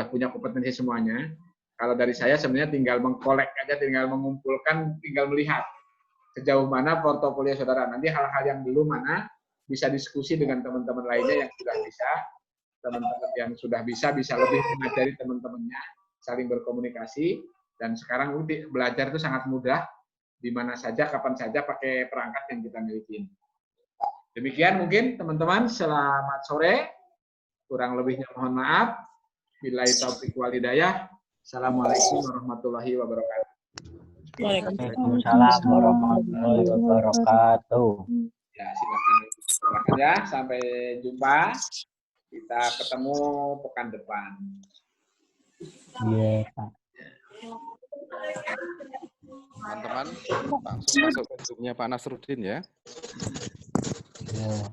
Speaker 1: punya kompetensi semuanya. Kalau dari saya sebenarnya tinggal mengkolek aja, tinggal mengumpulkan, tinggal melihat sejauh mana portofolio saudara. Nanti hal-hal yang belum mana bisa diskusi dengan teman-teman lainnya yang sudah bisa. Teman-teman yang sudah bisa lebih mengajari teman-temannya, saling berkomunikasi. Dan sekarang belajar itu sangat mudah, di mana saja, kapan saja pakai perangkat yang kita miliki. Demikian mungkin teman-teman, selamat sore. Kurang lebihnya mohon maaf. Billahi taufiq wal hidayah. Assalamualaikum warahmatullahi wabarakatuh.
Speaker 8: Waalaikumsalam warahmatullahi wabarakatuh.
Speaker 1: Ya, silakan ya. Sampai jumpa. Kita ketemu pekan depan.
Speaker 8: Iya, Pak.
Speaker 2: Teman-teman, langsung masuk ke Zoom-nya Pak Nasruddin ya.
Speaker 8: Iya.